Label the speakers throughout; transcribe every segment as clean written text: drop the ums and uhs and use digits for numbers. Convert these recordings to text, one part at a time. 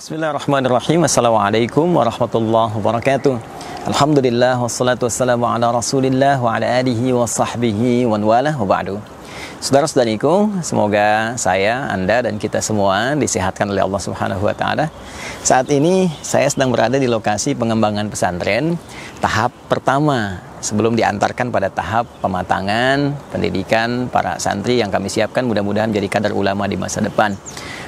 Speaker 1: Bismillahirrahmanirrahim. Assalamualaikum warahmatullahi wabarakatuh. Alhamdulillah wassalatu wassalamu ala Rasulillah wa ala alihi wa sahbihi wa wala wa ba'du. Saudara-saudariku, semoga saya, Anda dan kita semua disehatkan oleh Allah Subhanahu wa taala. Saat ini saya sedang berada di lokasi pengembangan pesantren tahap pertama sebelum diantarkan pada tahap pematangan pendidikan para santri yang kami siapkan mudah-mudahan menjadi kadar ulama di masa depan.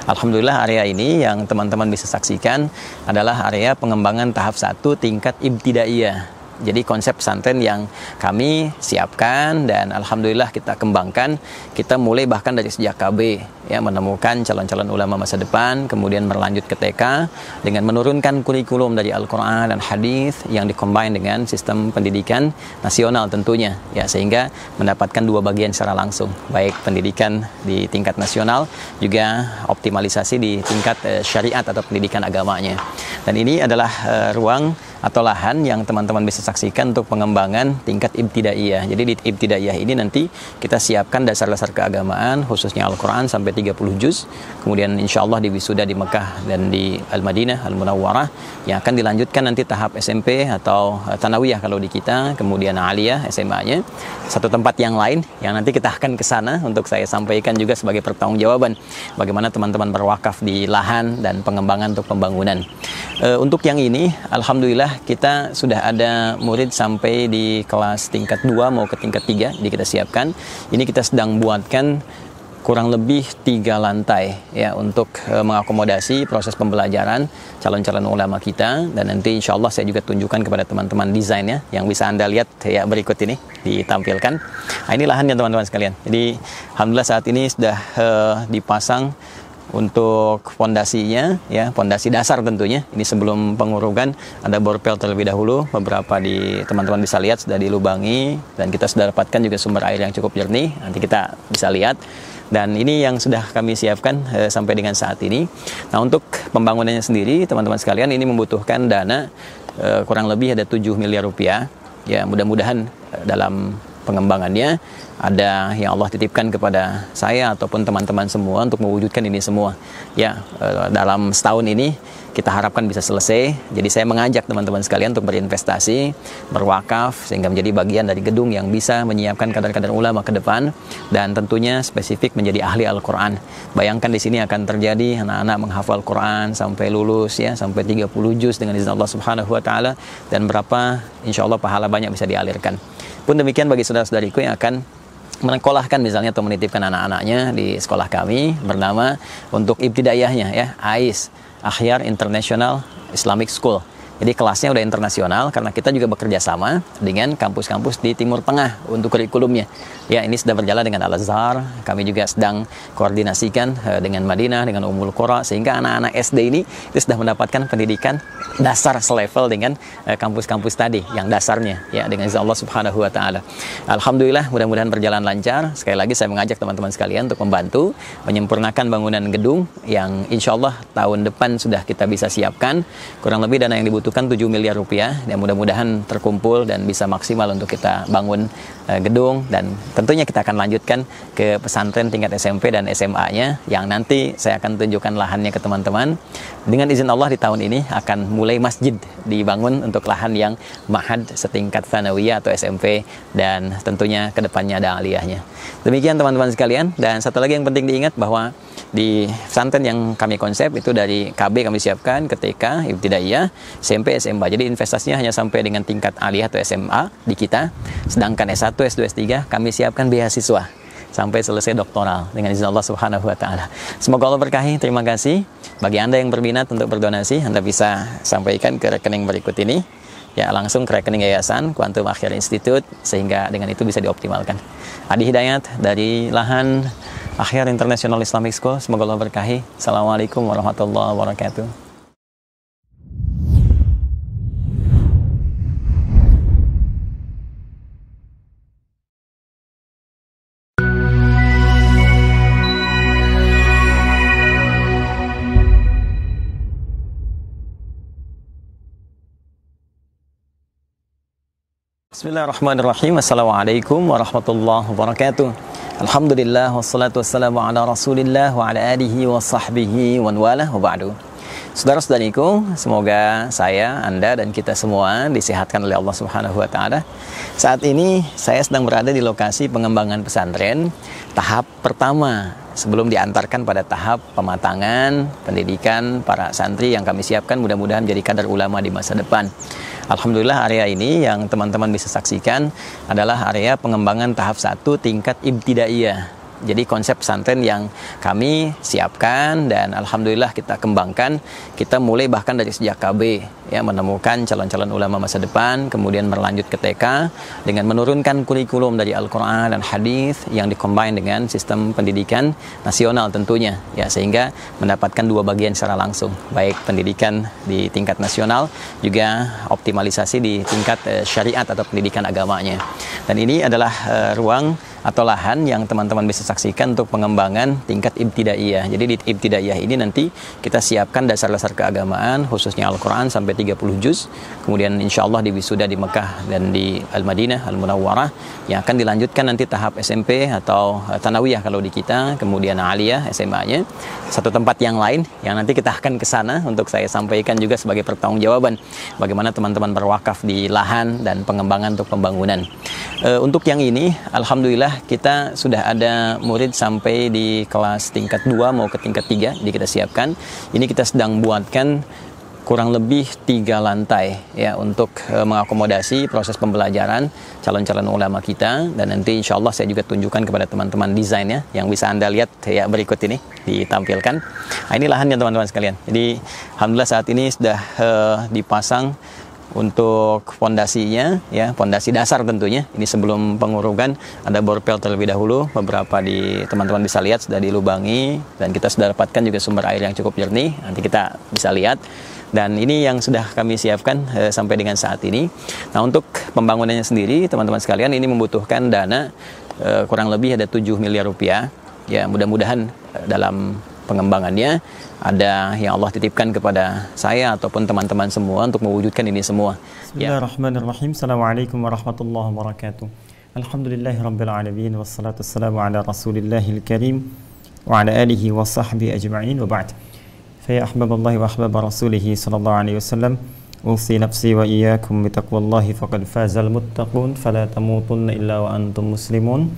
Speaker 1: Alhamdulillah, area ini yang teman-teman bisa saksikan adalah area pengembangan tahap 1 tingkat ibtidaiyah. Jadi konsep pesantren yang kami siapkan dan alhamdulillah kita kembangkan. Kita mulai bahkan dari sejak KB ya, menemukan calon-calon ulama masa depan, kemudian berlanjut ke TK dengan menurunkan kurikulum dari Al-Qur'an dan hadis yang dikombin dengan sistem pendidikan nasional tentunya ya, sehingga mendapatkan dua bagian secara langsung, baik pendidikan di tingkat nasional juga optimalisasi di tingkat syariat atau pendidikan agamanya. Dan ini adalah ruang atau lahan yang teman-teman bisa saksikan untuk pengembangan tingkat ibtidaiyah. Jadi di ibtidaiyah ini nanti kita siapkan dasar-dasar keagamaan khususnya Al-Quran sampai 30 juz. Kemudian insya Allah di wisuda di Mekah dan di Al-Madinah, Al-Munawwarah, yang akan dilanjutkan nanti tahap SMP atau Thanawiyah kalau di kita, kemudian Aliyah SMA-nya. Satu tempat yang lain yang nanti kita akan ke sana untuk saya sampaikan juga sebagai pertanggungjawaban bagaimana teman-teman berwakaf di lahan dan pengembangan untuk pembangunan. Untuk yang ini alhamdulillah kita sudah ada murid sampai di kelas tingkat 2 mau ke tingkat 3, jadi kita siapkan. Ini kita sedang buatkan kurang lebih 3 lantai ya untuk mengakomodasi proses pembelajaran calon-calon ulama kita, dan nanti insya Allah saya juga tunjukkan kepada teman-teman desainnya yang bisa Anda lihat ya berikut ini ditampilkan. Nah, ini lahannya teman-teman sekalian. Jadi alhamdulillah saat ini sudah dipasang untuk fondasinya ya, fondasi dasar tentunya. Ini sebelum pengurugan ada borpel terlebih dahulu, beberapa di teman-teman bisa lihat sudah dilubangi dan kita sudah dapatkan juga sumber air yang cukup jernih, nanti kita bisa lihat. Dan ini yang sudah kami siapkan sampai dengan saat ini. Nah, untuk pembangunannya sendiri teman-teman sekalian ini membutuhkan dana kurang lebih ada 7 miliar rupiah ya. Mudah-mudahan dalam pengembangannya ada yang Allah titipkan kepada saya ataupun teman-teman semua untuk mewujudkan ini semua ya, dalam setahun ini kita harapkan bisa selesai. Jadi saya mengajak teman-teman sekalian untuk berinvestasi, berwakaf sehingga menjadi bagian dari gedung yang bisa menyiapkan kadar-kadar ulama ke depan dan tentunya spesifik menjadi ahli Al-Quran. Bayangkan di sini akan terjadi anak-anak menghafal Quran sampai lulus ya, sampai 30 juz dengan izin Allah Subhanahu wa taala, dan berapa insya Allah pahala banyak bisa dialirkan. Pun demikian bagi saudara-saudariku yang akan menyekolahkan misalnya atau menitipkan anak-anaknya di sekolah kami bernama untuk ibtidaiyahnya ya, AIS, Akhyar International Islamic School. Jadi kelasnya udah internasional karena kita juga bekerja sama dengan kampus-kampus di Timur Tengah untuk kurikulumnya. Ya, ini sudah berjalan dengan Al-Azhar, kami juga sedang koordinasikan dengan Madinah, dengan Ummul Qura, sehingga anak-anak SD ini itu sudah mendapatkan pendidikan dasar selevel dengan kampus-kampus tadi yang dasarnya ya, dengan izin Allah Subhanahu wa taala. Alhamdulillah mudah-mudahan berjalan lancar. Sekali lagi saya mengajak teman-teman sekalian untuk membantu menyempurnakan bangunan gedung yang insya Allah tahun depan sudah kita bisa siapkan. Kurang lebih dana yang dibutuhkan 7 miliar rupiah dan mudah-mudahan terkumpul dan bisa maksimal untuk kita bangun gedung, dan tentunya kita akan lanjutkan ke pesantren tingkat SMP dan SMA-nya yang nanti saya akan tunjukkan lahannya ke teman-teman. Dengan izin Allah di tahun ini akan mulai masjid dibangun untuk lahan yang ma'had setingkat Thanawiyah atau SMP, dan tentunya ke depannya ada aliyahnya. Demikian teman-teman sekalian, dan satu lagi yang penting diingat bahwa di pesantren yang kami konsep itu dari KB kami siapkan ke TK, ibtidaiyah, SMP, SMA. Jadi investasinya hanya sampai dengan tingkat aliyah atau SMA di kita. Sedangkan S1, S2, S3 kami siapkan beasiswa sampai selesai doktoral dengan izin Allah Subhanahu wa taala. Semoga Allah berkahi. Terima kasih. Bagi Anda yang berminat untuk berdonasi, Anda bisa sampaikan ke rekening berikut ini. Ya, langsung ke rekening Yayasan Quantum Akhyar Institute sehingga dengan itu bisa dioptimalkan. Adi Hidayat dari lahan Akhyar International Islamic School. Semoga Allah berkahi. Assalamualaikum warahmatullahi wabarakatuh. Bismillahirrahmanirrahim. Assalamualaikum warahmatullahi wabarakatuh. Alhamdulillah wassalatu wassalamu ala Rasulillah wa ala alihi wa sahbihi wa wala wa ba'du. Saudara-saudariku, semoga saya, Anda, dan kita semua disehatkan oleh Allah Subhanahu wa Ta'ala. Saat ini saya sedang berada di lokasi pengembangan pesantren tahap pertama sebelum diantarkan pada tahap pematangan pendidikan para santri yang kami siapkan mudah-mudahan menjadi kadar ulama di masa depan. Alhamdulillah, area ini yang teman-teman bisa saksikan adalah area pengembangan tahap 1 tingkat ibtidaiyah. Jadi konsep pesantren yang kami siapkan dan alhamdulillah kita kembangkan. Kita mulai bahkan dari sejak KB ya, menemukan calon-calon ulama masa depan, kemudian berlanjut ke TK dengan menurunkan kurikulum dari Al-Qur'an dan hadis yang dikombin dengan sistem pendidikan nasional tentunya ya, sehingga mendapatkan dua bagian secara langsung, baik pendidikan di tingkat nasional juga optimalisasi di tingkat syariat atau pendidikan agamanya. Dan ini adalah ruang atau lahan yang teman-teman bisa saksikan untuk pengembangan tingkat ibtidaiyah. Jadi di ibtidaiyah ini nanti kita siapkan dasar-dasar keagamaan khususnya Al-Quran sampai 30 juz. Kemudian insya Allah di wisuda di Mekah dan di Al-Madinah Al-Munawwarah yang akan dilanjutkan nanti tahap SMP atau Thanawiyah kalau di kita, kemudian Aliyah SMA-nya. Satu tempat yang lain yang nanti kita akan ke sana untuk saya sampaikan juga sebagai pertanggungjawaban bagaimana teman-teman berwakaf di lahan dan pengembangan untuk pembangunan. Untuk yang ini alhamdulillah kita sudah ada murid sampai di kelas tingkat 2 mau ke tingkat 3 jadi kita siapkan. Ini kita sedang buatkan kurang lebih 3 lantai ya untuk mengakomodasi proses pembelajaran calon-calon ulama kita, dan nanti insya Allah saya juga tunjukkan kepada teman-teman desainnya yang bisa Anda lihat ya berikut ini ditampilkan. Nah, ini lahannya teman-teman sekalian. Jadi alhamdulillah saat ini sudah dipasang untuk fondasinya ya, fondasi dasar tentunya. Ini sebelum pengurugan ada borpel terlebih dahulu, beberapa di teman-teman bisa lihat sudah dilubangi dan kita sudah dapatkan juga sumber air yang cukup jernih, nanti kita bisa lihat. Dan ini yang sudah kami siapkan sampai dengan saat ini. Nah, untuk pembangunannya sendiri teman-teman sekalian ini membutuhkan dana kurang lebih ada 7 miliar rupiah ya. Mudah-mudahan dalam pengembangannya ada yang Allah titipkan kepada saya ataupun teman-teman semua untuk mewujudkan ini semua.
Speaker 2: Bismillahirrahmanirrahim. Assalamualaikum warahmatullahi wabarakatuh. Alhamdulillahirabbil alamin wassalatu wassalamu ala rasulillahil karim wa ala alihi wa sahbihi ajma'in wa ba'd. Fa ya ahbaballahi wa ahbab rasulih sallallahu alaihi wasallam, usi nafsi wa iyyakum bi taqwallahi faqad fazal muttaqun fala tamutunna illa wa antum muslimun.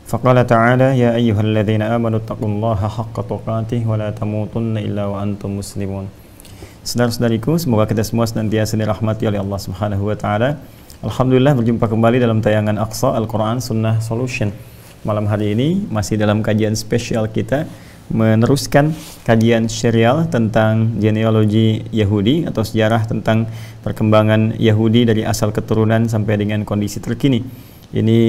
Speaker 2: Faqala ta'ala ya ayyuhalladzina amanu taqullaha haqqa tuqatih wa la tamutunna illa wa antum muslimun. Saudara-saudariku, semoga kita semua senantiasa dirahmati oleh Allah Subhanahu wa Ta'ala. Alhamdulillah berjumpa kembali dalam tayangan Aqsa Al-Quran Sunnah Solution. Malam hari ini masih dalam kajian spesial kita, meneruskan kajian serial tentang genealogi Yahudi atau sejarah tentang perkembangan Yahudi dari asal keturunan sampai dengan kondisi terkini. Ini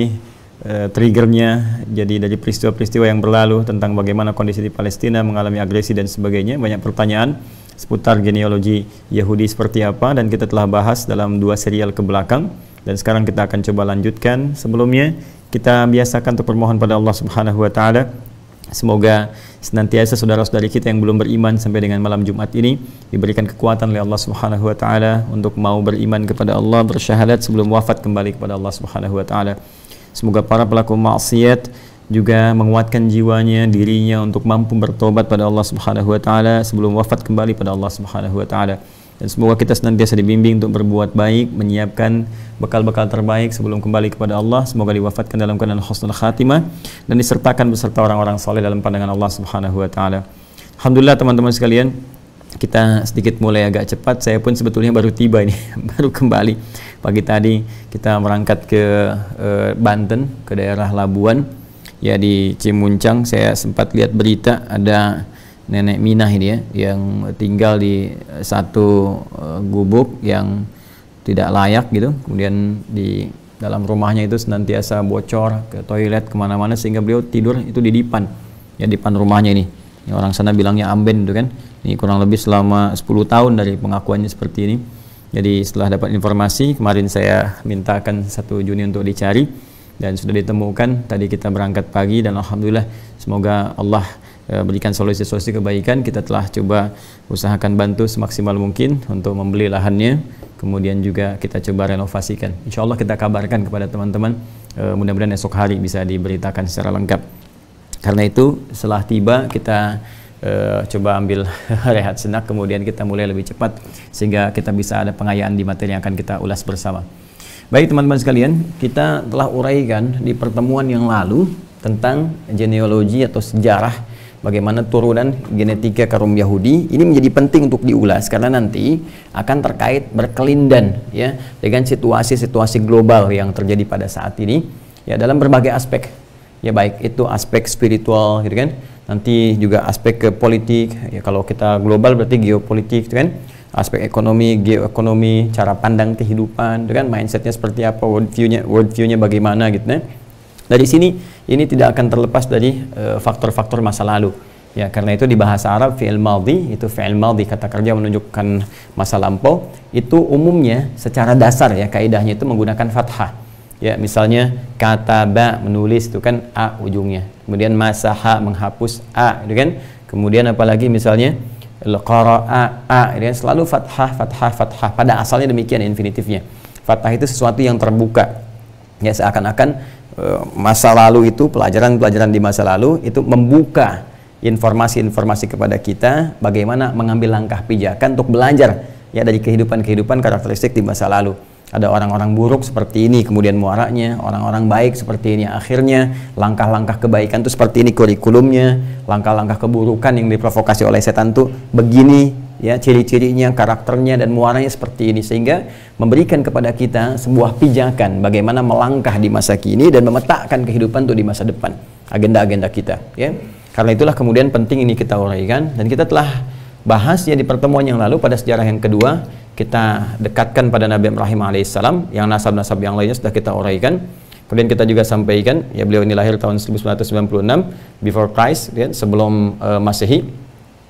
Speaker 2: triggernya jadi dari peristiwa-peristiwa yang berlalu tentang bagaimana kondisi di Palestina mengalami agresi dan sebagainya. Banyak pertanyaan seputar genealogi Yahudi seperti apa dan kita telah bahas dalam 2 serial ke belakang dan sekarang kita akan coba lanjutkan. Sebelumnya kita biasakan untuk bermohon pada Allah Subhanahu wa Ta'ala semoga senantiasa saudara-saudari kita yang belum beriman sampai dengan malam Jumat ini diberikan kekuatan oleh Allah Subhanahu wa Ta'ala untuk mau beriman kepada Allah, bersyahadat sebelum wafat kembali kepada Allah Subhanahu wa Ta'ala. Semoga para pelaku maksiat juga menguatkan jiwanya, dirinya untuk mampu bertobat pada Allah Subhanahu wa Ta'ala sebelum wafat kembali pada Allah Subhanahu wa Ta'ala. Dan semoga kita senantiasa dibimbing untuk berbuat baik, menyiapkan bekal-bekal terbaik sebelum kembali kepada Allah. Semoga diwafatkan dalam keadaan husnul khatimah dan disertakan beserta orang-orang saleh dalam pandangan Allah Subhanahu wa Ta'ala. Alhamdulillah teman-teman sekalian, kita sedikit mulai agak cepat. Saya pun sebetulnya baru tiba ini, baru kembali. Pagi tadi kita berangkat ke Banten, ke daerah Labuan. Ya, di Cimuncang saya sempat lihat berita ada nenek Minah ini ya, yang tinggal di satu gubuk yang tidak layak gitu. Kemudian di dalam rumahnya itu senantiasa bocor ke toilet kemana-mana sehingga beliau tidur itu di dipan, ya dipan rumahnya ini. Ya, orang sana bilangnya amben itu kan. Ini kurang lebih selama 10 tahun dari pengakuannya seperti ini. Jadi setelah dapat informasi, kemarin saya mintakan 1 Juni untuk dicari dan sudah ditemukan. Tadi kita berangkat pagi dan alhamdulillah semoga Allah berikan solusi-solusi kebaikan. Kita telah coba usahakan bantu semaksimal mungkin untuk membeli lahannya, kemudian juga kita coba renovasikan. Insya Allah kita kabarkan kepada teman-teman, mudah-mudahan esok hari bisa diberitakan secara lengkap. Karena itu setelah tiba kita
Speaker 1: coba ambil rehat senak, kemudian kita mulai lebih cepat sehingga kita bisa ada pengayaan di materi yang akan kita ulas bersama. Baik teman-teman sekalian, kita telah uraikan di pertemuan yang lalu tentang genealogi atau sejarah bagaimana turunan genetika kaum Yahudi. Ini menjadi penting untuk diulas karena nanti akan terkait berkelindan ya dengan situasi-situasi global yang terjadi pada saat ini ya dalam berbagai aspek. Ya baik itu aspek spiritual gitu kan. Nanti juga aspek ke politik, ya kalau kita global berarti geopolitik, gitu kan? Aspek ekonomi, geoekonomi, cara pandang kehidupan, gitu kan? Mindsetnya seperti apa, worldview-nya bagaimana, gitu kan? Dari sini ini tidak akan terlepas dari faktor-faktor masa lalu, ya karena itu di bahasa Arab fi'il madhi itu fi'il madhi kata kerja menunjukkan masa lampau itu umumnya secara dasar ya kaidahnya itu menggunakan fathah. Ya, misalnya kata ba menulis itu kan a ujungnya. Kemudian masaha menghapus a, itu kan. Kemudian apalagi misalnya qara'a a, itu kan selalu fathah fathah fathah. Pada asalnya demikian infinitifnya. Fathah itu sesuatu yang terbuka. Ya seakan-akan masa lalu itu pelajaran-pelajaran di masa lalu itu membuka informasi-informasi kepada kita bagaimana mengambil langkah pijakan untuk belajar ya dari kehidupan-kehidupan karakteristik di masa lalu. Ada orang-orang buruk seperti ini, kemudian muaranya, orang-orang baik seperti ini, akhirnya langkah-langkah kebaikan itu seperti ini kurikulumnya, langkah-langkah keburukan yang diprovokasi oleh setan itu begini, ya ciri-cirinya, karakternya dan muaranya seperti ini, sehingga memberikan kepada kita sebuah pijakan bagaimana melangkah di masa kini dan memetakkan kehidupan itu di masa depan, agenda-agenda kita. Ya, karena itulah kemudian penting ini kita uraikan dan kita telah bahas ya di pertemuan yang lalu pada sejarah yang kedua. Kita dekatkan pada Nabi Ibrahim alaihissalam yang nasab-nasab yang lainnya sudah kita uraikan. Kemudian kita juga sampaikan ya beliau ini lahir tahun 1996 before Christ ya, sebelum Masehi.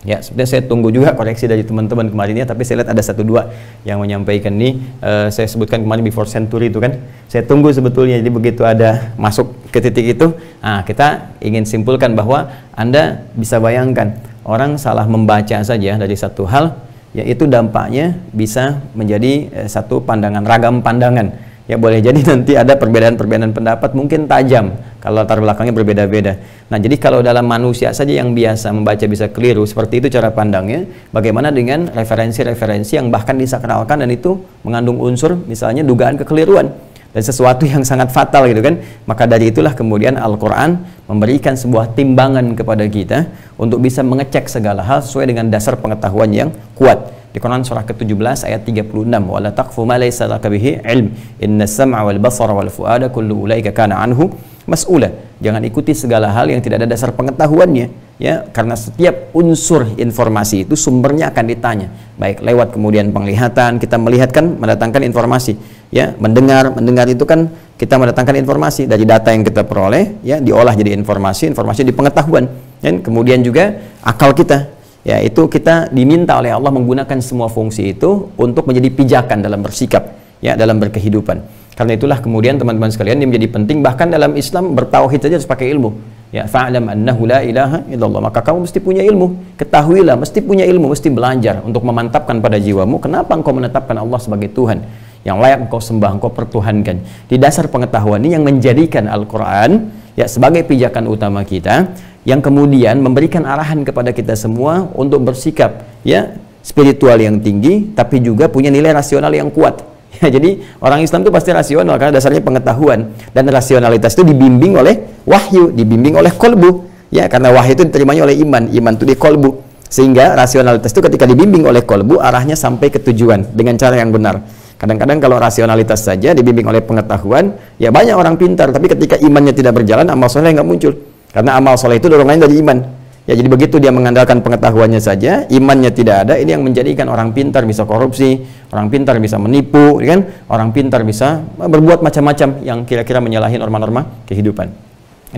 Speaker 1: Ya, sebenarnya saya tunggu juga koreksi dari teman-teman kemarin ya, tapi saya lihat ada 1-2 yang menyampaikan ini saya sebutkan kemarin before century itu kan. Saya tunggu sebetulnya, jadi begitu ada masuk ke titik itu, kita ingin simpulkan bahwa Anda bisa bayangkan orang salah membaca saja dari satu hal yaitu dampaknya bisa menjadi satu pandangan, ragam pandangan. Ya boleh jadi nanti ada perbedaan-perbedaan pendapat mungkin tajam kalau latar belakangnya berbeda-beda. Nah jadi kalau dalam manusia saja yang biasa membaca bisa keliru, seperti itu cara pandangnya, bagaimana dengan referensi-referensi yang bahkan disakralkan dan itu mengandung unsur misalnya dugaan kekeliruan dan sesuatu yang sangat fatal gitu kan. Maka dari itulah kemudian Al-Quran memberikan sebuah timbangan kepada kita untuk bisa mengecek segala hal sesuai dengan dasar pengetahuan yang kuat. Di Quran surah ke-17 ayat 36, wala taqfu ma laysa laka bihi ilm innas sam'a wal basara wal fuada kullu ulaika kana anhu mas'ula. Jangan ikuti segala hal yang tidak ada dasar pengetahuannya ya, karena setiap unsur informasi itu sumbernya akan ditanya, baik lewat kemudian penglihatan, kita melihat kan mendatangkan informasi ya, mendengar itu kan kita mendatangkan informasi dari data yang kita peroleh ya, diolah jadi informasi di pengetahuan dan kemudian juga akal kita ya, itu kita diminta oleh Allah menggunakan semua fungsi itu untuk menjadi pijakan dalam bersikap ya, dalam berkehidupan. Karena itulah kemudian teman-teman sekalian ini menjadi penting, bahkan dalam Islam bertauhid saja harus pakai ilmu ya, fa'lam annahu la ilaha illallah, maka kamu mesti punya ilmu, ketahuilah mesti punya ilmu, mesti belajar untuk memantapkan pada jiwamu kenapa engkau menetapkan Allah sebagai Tuhan yang layak engkau sembah, engkau pertuhankan. Di dasar pengetahuan ini yang menjadikan Al-Quran ya sebagai pijakan utama kita, yang kemudian memberikan arahan kepada kita semua untuk bersikap ya spiritual yang tinggi tapi juga punya nilai rasional yang kuat. Ya, jadi orang Islam itu pasti rasional karena dasarnya pengetahuan, dan rasionalitas itu dibimbing oleh wahyu, dibimbing oleh kolbu ya, karena wahyu itu diterimanya oleh iman itu di kolbu, sehingga rasionalitas itu ketika dibimbing oleh kolbu arahnya sampai ke tujuan dengan cara yang benar. Kadang-kadang kalau rasionalitas saja dibimbing oleh pengetahuan ya banyak orang pintar, tapi ketika imannya tidak berjalan amal soleh nggak muncul, karena amal soleh itu dorongannya dari iman. Ya, jadi begitu dia mengandalkan pengetahuannya saja, imannya tidak ada, ini yang menjadikan orang pintar bisa korupsi, orang pintar bisa menipu, kan? Orang pintar bisa berbuat macam-macam yang kira-kira menyalahi norma-norma kehidupan.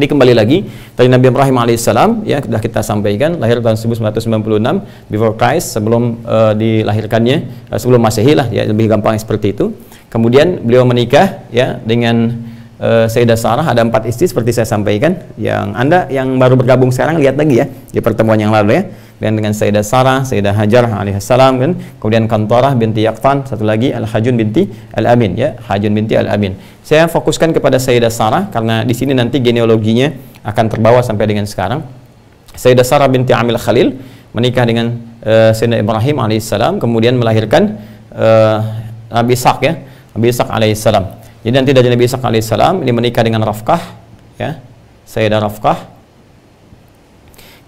Speaker 1: Ini kembali lagi dari Nabi Ibrahim alaihissalam ya, sudah kita sampaikan lahir tahun 1996 before Christ, sebelum dilahirkannya, sebelum Masehi lah ya, lebih gampang seperti itu. Kemudian beliau menikah ya dengan Sayyidah Sarah, ada 4 istri seperti saya sampaikan. Yang Anda yang baru bergabung sekarang lihat lagi ya di pertemuan yang lalu ya. Dan dengan Sayyidah Sarah, Sayyidah Hajar alaihissalam kan. Kemudian Kantorah binti Yaqtan, satu lagi Al-Hajun binti Al-Amin ya, Hajun binti Al-Amin. Saya fokuskan kepada Sayyidah Sarah karena di sini nanti genealoginya akan terbawa sampai dengan sekarang.
Speaker 2: Sayyidah Sarah binti Amil Khalil menikah dengan Sayyidina Ibrahim alaihissalam, kemudian melahirkan Nabi Ishaq ya, Nabi Ishaq alaihissalam. Jadi nanti dari Nabi Ishaq alaihissalam ini menikah dengan Rafqah ya, Sayyidah Rafqah,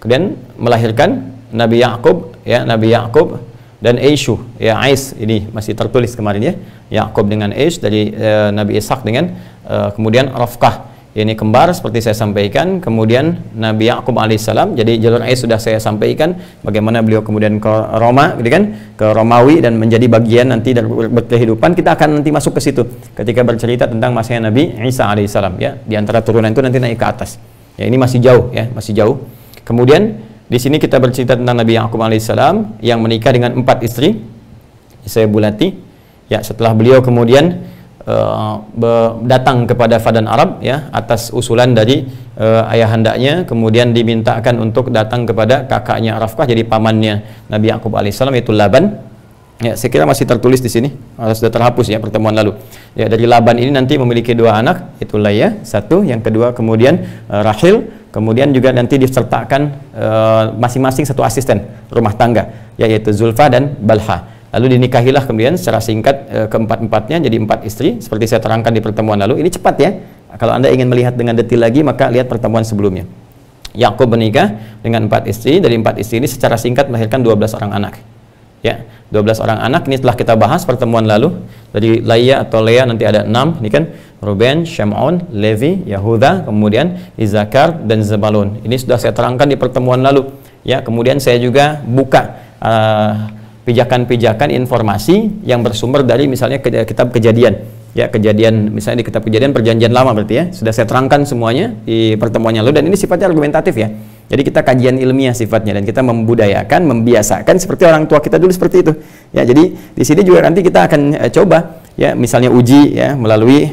Speaker 2: kemudian melahirkan Nabi Yakub ya, Nabi Yakub dan Aishu ya, Ais ini masih tertulis kemarin ya, Yakub dengan Aish dari Nabi Ishaq dengan kemudian Rafqah, ini kembar seperti saya sampaikan. Kemudian Nabi Yakub alaihissalam, jadi jalur Ais sudah saya sampaikan bagaimana beliau kemudian ke Roma gitu kan, ke Romawi dan menjadi bagian nanti dari berkehidupan. Kita akan nanti masuk ke situ ketika bercerita tentang masanya Nabi Isa alaihissalam ya, di antara turunan itu nanti naik ke atas ya, ini masih jauh ya, masih jauh. Kemudian di sini kita bercerita tentang Nabi Yakub alaihissalam yang menikah dengan 4 istri. Saya bulati ya, setelah beliau kemudian datang kepada Fadan Arab ya, atas usulan dari ayahandanya, kemudian dimintakan untuk datang kepada kakaknya Rafqah, jadi pamannya Nabi Yakub alaihissalam, yaitu Laban. Ya, saya kira masih tertulis di sini, sudah terhapus ya pertemuan lalu. Ya, dari Laban ini nanti memiliki 2 anak, itu Laya, 1, yang kedua kemudian Rahil, kemudian juga nanti disertakan masing-masing 1 asisten rumah tangga, yaitu Zulfa dan Balha. Lalu dinikahilah kemudian secara singkat keempat-empatnya jadi 4 istri seperti saya terangkan di pertemuan lalu. Ini cepat ya, kalau Anda ingin melihat dengan detail lagi maka lihat pertemuan sebelumnya. Yakub menikah dengan 4 istri, dari 4 istri ini secara singkat melahirkan 12 orang anak ya, 12 orang anak. Ini telah kita bahas pertemuan lalu. Dari Laya atau Lea nanti ada 6, ini kan Ruben, Shimon, Levi, Yahuda, kemudian Izakar dan Zebulun. Ini sudah saya terangkan di pertemuan lalu ya. Kemudian saya juga buka pijakan-pijakan informasi yang bersumber dari misalnya kitab Kejadian ya, Kejadian misalnya di kitab Kejadian Perjanjian Lama berarti ya, sudah saya terangkan semuanya di pertemuannya lalu, dan ini sifatnya argumentatif ya. Jadi kita kajian ilmiah sifatnya, dan kita membudayakan, membiasakan seperti orang tua kita dulu seperti itu ya. Jadi di sini juga nanti kita akan coba ya, misalnya uji ya melalui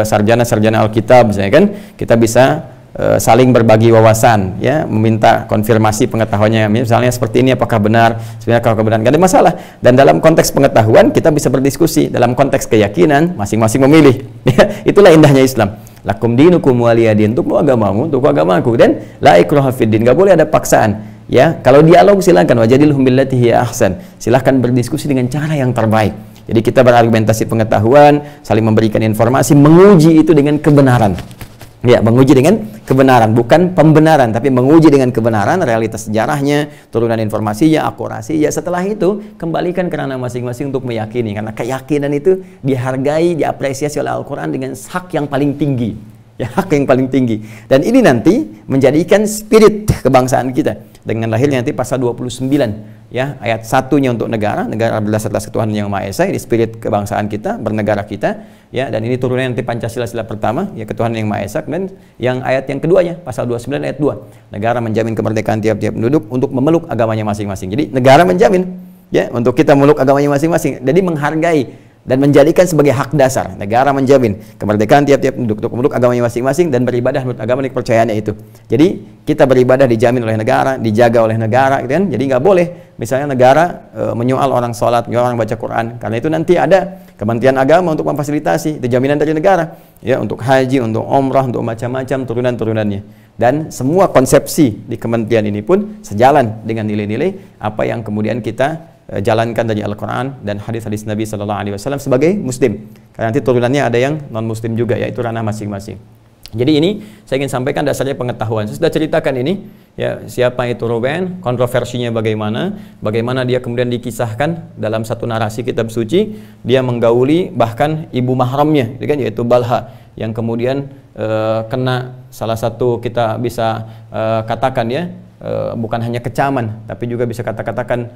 Speaker 2: sarjana-sarjana Alkitab misalnya kan, kita bisa saling berbagi wawasan ya, meminta konfirmasi pengetahuannya, misalnya seperti ini apakah benar, sebenarnya kalau benar nggak ada masalah. Dan dalam konteks pengetahuan kita bisa berdiskusi, dalam konteks keyakinan masing-masing memilih ya. Itulah indahnya Islam. Lakum dinukum waliyadin, untukmu agamamu, untukku agamaku, dan la ikraha fiddin, nggak boleh ada paksaan ya. Kalau dialog silakan, wajadilhum billati hiya ahsan, silahkan berdiskusi dengan cara yang terbaik. Jadi kita berargumentasi pengetahuan, saling memberikan informasi, menguji itu dengan kebenaran. Ya, menguji dengan kebenaran, bukan pembenaran, tapi menguji dengan kebenaran, realitas sejarahnya, turunan informasinya, akurasi. Ya, setelah itu kembalikan ke ranah masing-masing untuk meyakini, karena keyakinan itu dihargai, diapresiasi oleh Al-Quran dengan hak yang paling tinggi. Ya, hak yang paling tinggi. Dan ini nanti menjadikan spirit kebangsaan kita dengan lahirnya nanti pasal 29 ya, ayat 1-nya untuk negara berdasar atas ketuhanan yang Maha Esa, ini spirit kebangsaan kita, bernegara kita ya. Dan ini turunnya nanti Pancasila sila pertama ya, ketuhanan yang Maha Esa. Dan yang ayat yang keduanya pasal 29 ayat 2, negara menjamin kemerdekaan tiap-tiap penduduk untuk memeluk agamanya masing-masing. Jadi negara menjamin ya untuk kita memeluk agamanya masing-masing, jadi menghargai dan menjadikan sebagai hak dasar. Negara menjamin kemerdekaan tiap-tiap penduduk untuk memeluk agamanya masing-masing dan beribadah menurut agama dan kepercayaannya itu. Jadi kita beribadah dijamin oleh negara, dijaga oleh negara gitu kan. Jadi nggak boleh misalnya negara menyoal orang sholat, menyoal orang baca Quran, karena itu nanti ada Kementerian Agama untuk memfasilitasi, itu jaminan dari negara ya, untuk haji, untuk umrah, untuk macam-macam turunan-turunannya. Dan semua konsepsi di kementerian ini pun sejalan dengan nilai-nilai apa yang kemudian kita jalankan dari Al-Quran dan hadis-hadis Nabi Sallallahu Alaihi Wasallam sebagai Muslim. Karena nanti turunannya ada yang non-Muslim juga, yaitu ranah masing-masing. Jadi ini saya ingin sampaikan dasarnya pengetahuan. Saya sudah ceritakan ini ya, siapa itu Ruben, kontroversinya bagaimana dia kemudian dikisahkan dalam satu narasi kitab suci, dia menggauli bahkan ibu mahramnya, yaitu Balha, yang kemudian kena salah satu kita bisa katakan ya, bukan hanya kecaman, tapi juga bisa katakan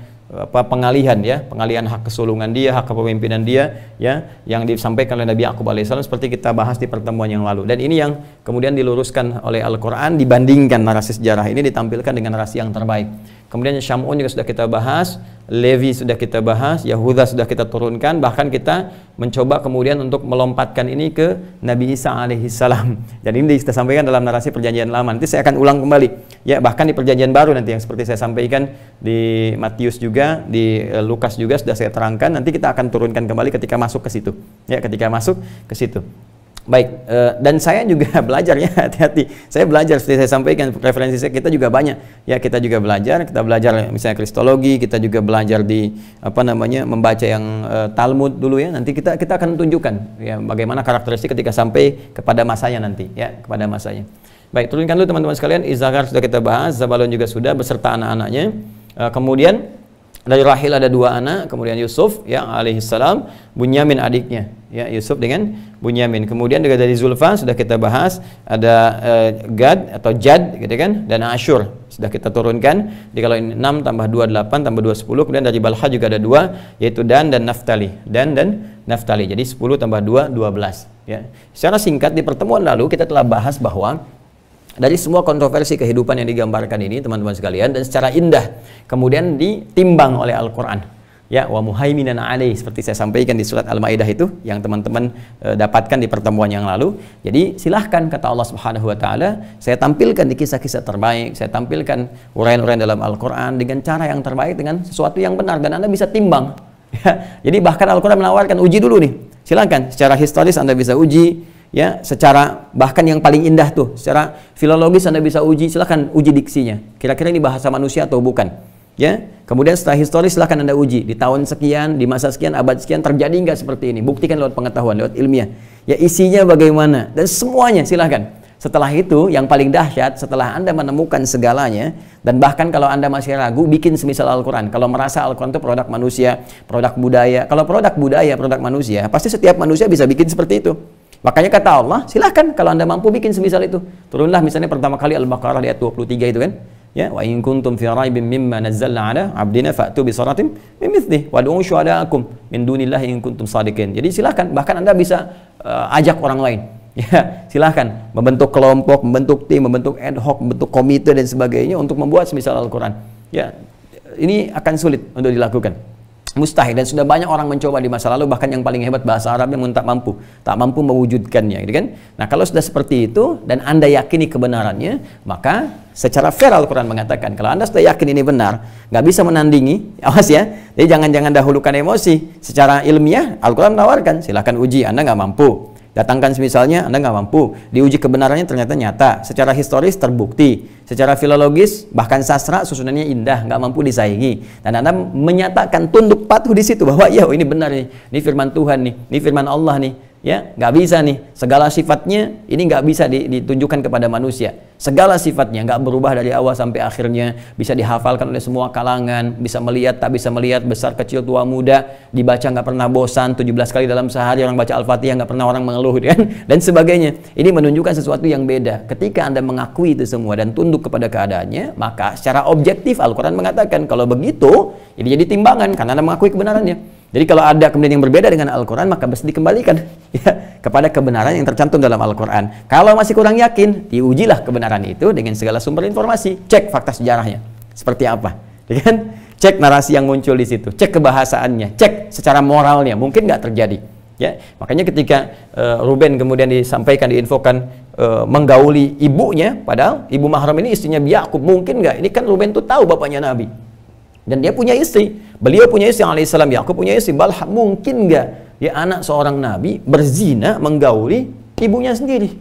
Speaker 2: pengalihan ya, pengalihan hak kesulungan dia, hak kepemimpinan dia ya, yang disampaikan oleh Nabi Yakub alaihissalam seperti kita bahas di pertemuan yang lalu. Dan ini yang kemudian diluruskan oleh Al-Quran, dibandingkan narasi sejarah ini ditampilkan dengan narasi yang terbaik. Kemudian Syamun juga sudah kita bahas, Levi sudah kita bahas, Yahuda sudah kita turunkan, bahkan kita mencoba kemudian untuk melompatkan ini ke Nabi Isa alaihissalam. Dan ini kita sampaikan dalam narasi Perjanjian Lama. Nanti saya akan ulang kembali ya, bahkan di Perjanjian Baru nanti yang seperti saya sampaikan di Matius juga, di Lukas juga sudah saya terangkan. Nanti kita akan turunkan kembali ketika masuk ke situ ya, ketika masuk ke situ.
Speaker 1: Baik, dan saya juga belajar ya, hati-hati. Saya belajar seperti saya sampaikan, referensi saya kita juga banyak. Ya, kita juga belajar, kita belajar misalnya kristologi, kita juga belajar di membaca yang Talmud dulu ya. Nanti kita akan tunjukkan ya bagaimana karakteristik ketika sampai kepada masanya nanti ya, kepada masanya. Baik, turunkan dulu teman-teman sekalian. Izzakar sudah kita bahas, Zabalun juga sudah beserta anak-anaknya. Kemudian dari Rahil ada 2 anak, kemudian Yusuf ya alaihissalam, Bunyamin adiknya ya, Yusuf dengan Bunyamin. Kemudian juga dari Zulfa sudah kita bahas, ada Gad atau Jad gitu kan, dan Ashur sudah kita turunkan. Jadi kalau ini 6 tambah 2 8 tambah 2 10. Kemudian dari Balha juga ada 2, yaitu Dan dan Naftali. Dan Naftali. Jadi 10 tambah 2 12 ya. Secara singkat di pertemuan lalu kita telah bahas bahwa dari semua kontroversi kehidupan yang digambarkan ini teman-teman sekalian, dan secara indah kemudian ditimbang oleh Al-Quran ya, wa muhaiminan alaih, seperti saya sampaikan di surat Al-Maidah itu yang teman-teman dapatkan di pertemuan yang lalu. Jadi silahkan, kata Allah Subhanahu wa taala, saya tampilkan di kisah-kisah terbaik, saya tampilkan uraian-uraian dalam Al-Quran dengan cara yang terbaik, dengan sesuatu yang benar, dan Anda bisa timbang ya. Jadi bahkan Al-Quran menawarkan uji dulu nih, silahkan secara historis Anda bisa uji ya, secara bahkan yang paling indah tuh, secara filologis Anda bisa uji, silahkan uji diksinya, kira-kira ini bahasa manusia atau bukan ya. Kemudian setelah historis silahkan Anda uji, di tahun sekian, di masa sekian, abad sekian terjadi nggak seperti ini, buktikan lewat pengetahuan, lewat ilmiah ya, isinya bagaimana, dan semuanya silahkan. Setelah itu yang paling dahsyat, setelah Anda menemukan segalanya, dan bahkan kalau Anda masih ragu, bikin semisal Al-Quran. Kalau merasa Al-Quran itu produk manusia, produk budaya, kalau produk budaya, produk manusia, pasti setiap manusia bisa bikin seperti itu. Makanya kata Allah, silahkan kalau Anda mampu bikin semisal itu. Turunlah misalnya pertama kali Al-Baqarah di ayat 23 itu kan. Ya, wa in kuntum fi raibin mimma nazzalna ala abdina fa'tu bi suratin min mithlihi wad'u syuhada'akum min dunillahi in kuntum shadiqin. Jadi silahkan, bahkan Anda bisa ajak orang lain. Ya, silahkan membentuk kelompok, membentuk tim, membentuk ad hoc, membentuk komite dan sebagainya untuk membuat semisal Al-Quran. Ya, ini akan sulit untuk dilakukan. Mustahil, dan sudah banyak orang mencoba di masa lalu, bahkan yang paling hebat bahasa Arabnya tak mampu mewujudkannya gitu kan. Nah, kalau sudah seperti itu dan Anda yakini kebenarannya, maka secara fair Al-Quran mengatakan kalau Anda sudah yakin ini benar, nggak bisa menandingi, awas ya. Jadi jangan dahulukan emosi. Secara ilmiah Al-Quran menawarkan, silahkan uji, Anda nggak mampu, datangkan misalnya, Anda nggak mampu, diuji kebenarannya ternyata nyata, secara historis terbukti, secara filologis bahkan sastra susunannya indah, nggak mampu disaingi, dan Anda menyatakan tunduk patuh di situ bahwa ya ini benar nih, ini firman Tuhan nih, ini firman Allah nih, ya nggak bisa nih, segala sifatnya ini nggak bisa ditunjukkan kepada manusia, segala sifatnya nggak berubah dari awal sampai akhirnya, bisa dihafalkan oleh semua kalangan, bisa melihat tak bisa melihat, besar kecil tua muda, dibaca nggak pernah bosan, 17 kali dalam sehari orang baca Al-Fatihah nggak pernah orang mengeluh kan, dan sebagainya. Ini menunjukkan sesuatu yang beda. Ketika Anda mengakui itu semua dan tunduk kepada keadaannya, maka secara objektif Al-Quran mengatakan kalau begitu ini jadi timbangan karena Anda mengakui kebenarannya. Jadi kalau ada kemudian yang berbeda dengan Al-Quran, maka mesti dikembalikan ya, kepada kebenaran yang tercantum dalam Al-Quran. Kalau masih kurang yakin, diujilah kebenaran itu dengan segala sumber informasi. Cek fakta sejarahnya seperti apa, ya kan? Cek narasi yang muncul di situ, cek kebahasaannya, cek secara moralnya, mungkin nggak terjadi. Ya, makanya ketika Ruben kemudian disampaikan, diinfokan menggauli ibunya, padahal ibu mahram ini istrinya Yakub, mungkin nggak? Ini kan Ruben tuh tahu bapaknya Nabi, dan dia punya istri, beliau punya istri alaihissalam, Yakub punya istri, Balha, mungkin nggak ya anak seorang Nabi berzina menggauli ibunya sendiri?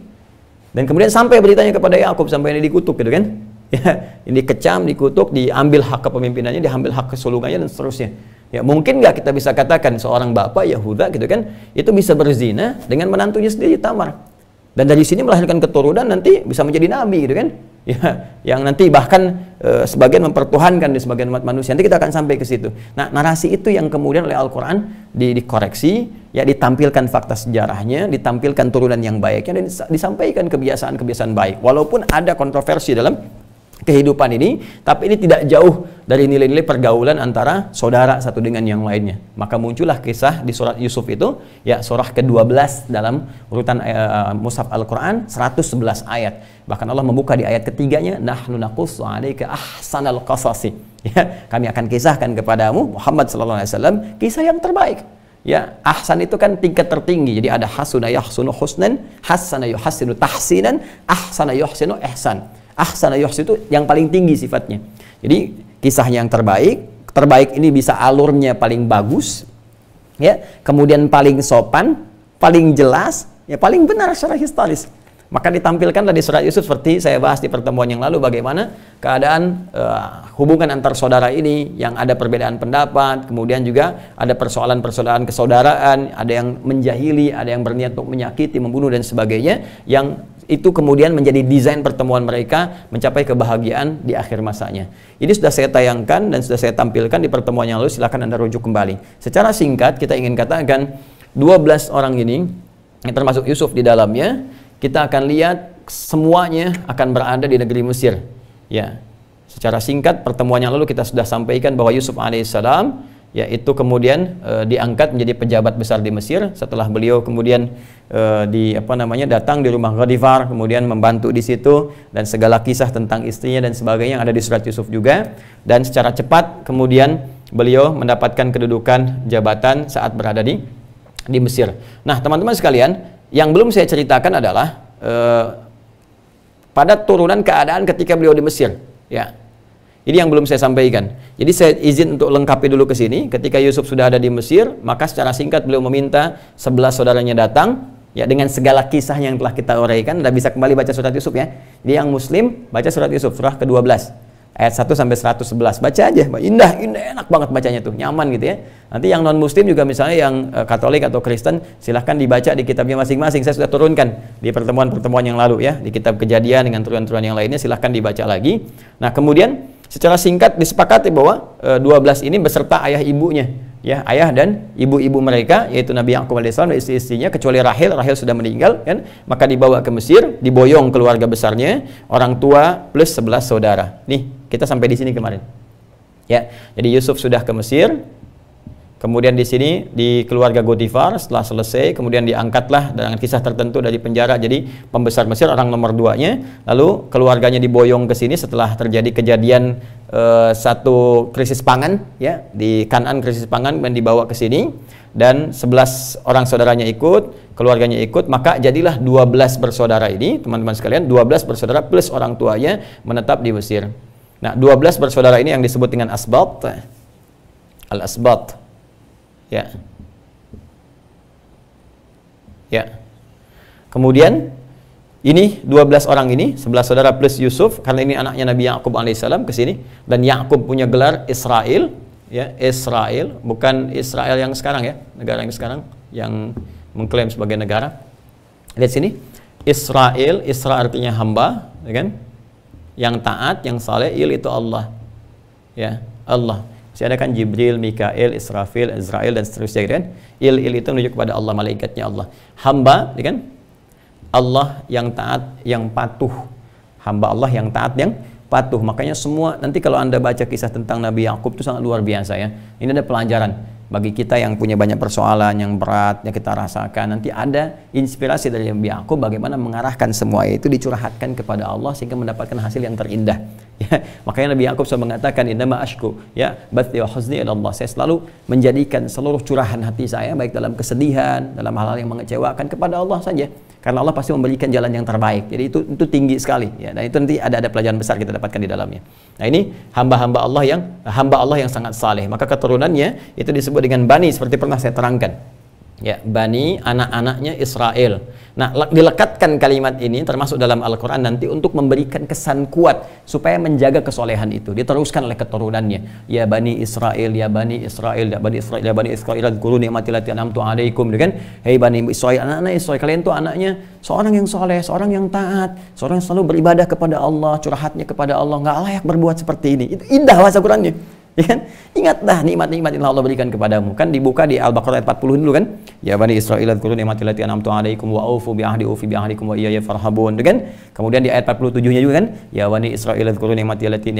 Speaker 1: Dan kemudian sampai beritanya kepada Yakub, sampai ini dikutuk gitu kan? Ya, ini dikecam, dikutuk, diambil hak kepemimpinannya, diambil hak kesulungannya dan seterusnya. Ya, mungkin nggak kita bisa katakan seorang bapak Yahuda gitu kan, itu bisa berzina dengan menantunya sendiri Tamar, dan dari sini melahirkan keturunan nanti bisa menjadi nabi gitu kan, ya, yang nanti bahkan sebagian mempertuhankan di sebagian umat manusia. Nanti kita akan sampai ke situ. Nah, narasi itu yang kemudian oleh Al-Quran dikoreksi, ya, ditampilkan fakta sejarahnya, ditampilkan turunan yang baiknya, dan disampaikan kebiasaan-kebiasaan baik. Walaupun ada kontroversi dalam kehidupan ini, tapi ini tidak jauh dari nilai-nilai pergaulan antara saudara satu dengan yang lainnya. Maka muncullah kisah di surat Yusuf itu, ya, surah ke-12 dalam urutan mushaf Al-Quran, 111 ayat. Bahkan Allah membuka di ayat ketiganya, nahnu naqussu 'alaika ahsanal qasasi. Ya, kami akan kisahkan kepadamu Muhammad sallallahu alaihi wasallam kisah yang terbaik. Ya, ahsan itu kan tingkat tertinggi. Jadi ada hasuna yahsunu husnan, hasana yuhassinu tahsinan, ahsana yuhsinu ihsan. Ahsana yuhsin itu yang paling tinggi sifatnya. Jadi kisahnya yang terbaik ini bisa alurnya paling bagus, ya, kemudian paling sopan, paling jelas, Ya paling benar secara historis. Maka ditampilkanlah di surat Yusuf seperti saya bahas di pertemuan yang lalu bagaimana keadaan hubungan antar saudara ini yang ada perbedaan pendapat, kemudian juga ada persoalan-persoalan kesaudaraan, ada yang menjahili, ada yang berniat untuk menyakiti, membunuh dan sebagainya, yang itu kemudian menjadi desain pertemuan mereka mencapai kebahagiaan di akhir masanya. Ini sudah saya tayangkan dan sudah saya tampilkan di pertemuan yang lalu, silakan Anda rujuk kembali. Secara singkat kita ingin katakan 12 orang ini, termasuk Yusuf di dalamnya, kita akan lihat semuanya akan berada di negeri Mesir. Ya, secara singkat pertemuan yang lalu kita sudah sampaikan bahwa Yusuf alaihissalam yaitu kemudian diangkat menjadi pejabat besar di Mesir setelah beliau kemudian datang di rumah Ghatifar, kemudian membantu di situ, dan segala kisah tentang istrinya dan sebagainya yang ada di surat Yusuf juga. Dan secara cepat kemudian beliau mendapatkan kedudukan jabatan saat berada di Mesir. Nah, teman-teman sekalian, yang belum saya ceritakan adalah pada turunan keadaan ketika beliau di Mesir. Ya, ini yang belum saya sampaikan. Jadi saya izin untuk lengkapi dulu ke sini. Ketika Yusuf sudah ada di Mesir, maka secara singkat beliau meminta 11 saudaranya datang, ya, dengan segala kisah yang telah kita uraikan. Anda bisa kembali baca surat Yusuf ya. Jadi yang Muslim baca surat Yusuf surah ke-12 ayat 1 sampai 111. Baca aja, indah, enak banget bacanya tuh, nyaman gitu ya. Nanti yang non Muslim juga misalnya yang Katolik atau Kristen, silahkan dibaca di kitabnya masing-masing. Saya sudah turunkan di pertemuan-pertemuan yang lalu ya, di kitab Kejadian dengan turunan-turunan yang lainnya, silahkan dibaca lagi. Nah, kemudian secara singkat disepakati bahwa 12 ini beserta ayah ibunya, ya, ayah dan ibu-ibu mereka, yaitu Nabi Yakub alaihissalam dan istri-istrinya, kecuali Rahel sudah meninggal kan, maka dibawa ke Mesir, diboyong keluarga besarnya, orang tua plus 11 saudara. Nih, kita sampai di sini kemarin. Ya, jadi Yusuf sudah ke Mesir. Kemudian di sini di keluarga Ghatifar setelah selesai, kemudian diangkatlah dengan kisah tertentu dari penjara jadi pembesar Mesir, orang nomor 2-nya. Lalu keluarganya diboyong ke sini setelah terjadi kejadian satu krisis pangan ya, di Kanaan krisis pangan, dan dibawa ke sini, dan 11 orang saudaranya ikut, keluarganya ikut, maka jadilah 12 bersaudara ini, teman-teman sekalian, 12 bersaudara plus orang tuanya menetap di Mesir. Nah, 12 bersaudara ini yang disebut dengan Asbat, Al-Asbat. Ya. Ya. Kemudian ini 12 orang ini, 11 saudara plus Yusuf, karena ini anaknya Nabi Yakub alaihissalam ke sini, dan Yakub punya gelar Israel, ya, Israel, bukan Israel yang sekarang ya, negara yang sekarang yang mengklaim sebagai negara. Lihat sini. Israel, Isra artinya hamba, ya kan? Yang taat, yang saleh, il itu Allah. Ya, Allah. Masih ada kan Jibril, Mikael, Israfil, Israel dan seterusnya kan. Il itu menunjuk kepada Allah, malaikatnya Allah. Hamba, ya kan? Allah yang taat, yang patuh. Hamba Allah yang taat, yang patuh. Makanya semua nanti kalau Anda baca kisah tentang Nabi Yakub itu sangat luar biasa ya. Ini ada pelajaran bagi kita yang punya banyak persoalan yang berat yang kita rasakan. Nanti ada inspirasi dari Nabi Yakub bagaimana mengarahkan semua itu dicurhatkan kepada Allah sehingga mendapatkan hasil yang terindah. Ya, makanya Nabi Yakub sudah mengatakan innama ashku ya bathi wa huzni ila Allah. Saya selalu menjadikan seluruh curahan hati saya baik dalam kesedihan, dalam hal-hal yang mengecewakan kepada Allah saja. Karena Allah pasti memberikan jalan yang terbaik. Jadi itu tinggi sekali ya. Dan itu nanti ada pelajaran besar kita dapatkan di dalamnya. Nah, ini hamba-hamba Allah yang sangat saleh. Maka keturunannya itu disebut dengan Bani, seperti pernah saya terangkan. Ya, Bani, anak-anaknya Israel. Nah, dilekatkan kalimat ini termasuk dalam Al-Quran nanti untuk memberikan kesan kuat supaya menjaga kesolehan itu. Diteruskan oleh keturunannya. Ya Bani Israel, ya Bani Israel, ya Bani Israel, ya Bani Israel, adhkuru ni'mati allati an'amtu 'alaikum, kan? Hei Bani Israel, anak-anak Israel, kalian tuh anaknya seorang yang soleh, seorang yang taat, seorang yang selalu beribadah kepada Allah, curhatnya kepada Allah, nggak layak berbuat seperti ini. Itu indah bahasa Qurannya. Ya kan? Ingatlah nikmat-nikmat yang Allah berikan kepadamu. Kan dibuka di Al-Baqarah ayat 40 dulu kan? Ya Bani Israil adhkuru ni'mati allati an'amtu 'alaikum wa aufu bi ahdi ufi bi ahdikum wa iyaya farhabun. Kan? Kemudian di ayat 47-nya juga kan? Ya Bani Israil adhkuru ni'mati allati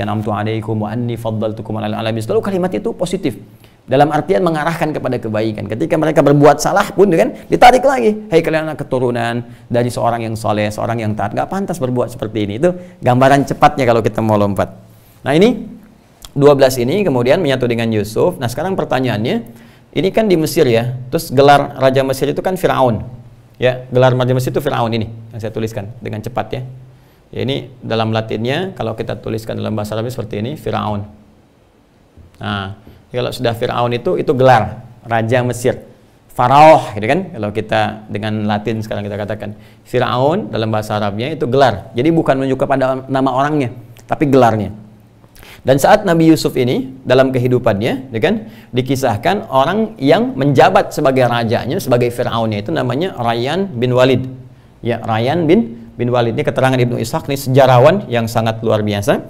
Speaker 1: an'amtu 'alaikum wa anni faddaltukum 'alal 'alamin. Selalu kalimat itu positif. Dalam artian mengarahkan kepada kebaikan. Ketika mereka berbuat salah pun kan ditarik lagi. Hei kalian anak keturunan dari seorang yang soleh, seorang yang taat, nggak pantas berbuat seperti ini. Itu gambaran cepatnya kalau kita mau lompat. Nah, ini 12 ini kemudian menyatu dengan Yusuf. Nah, sekarang pertanyaannya, ini kan di Mesir ya. Terus gelar Raja Mesir itu kan Firaun. Ya, gelar Raja Mesir itu Firaun ini yang saya tuliskan dengan cepat ya. Ya, ini dalam Latinnya kalau kita tuliskan dalam bahasa Arab seperti ini, Firaun. Nah, kalau sudah Firaun itu gelar Raja Mesir. Faraoh gitu kan, kalau kita dengan Latin sekarang kita katakan. Firaun dalam bahasa Arabnya itu gelar. Jadi bukan menunjuk kepada nama orangnya, tapi gelarnya. Dan saat Nabi Yusuf ini dalam kehidupannya, ya kan, dikisahkan orang yang menjabat sebagai rajanya, sebagai Firaunnya itu namanya Rayyan bin Walid. Ya, Rayyan bin Walid ini keterangan Ibnu Ishaq, ini sejarawan yang sangat luar biasa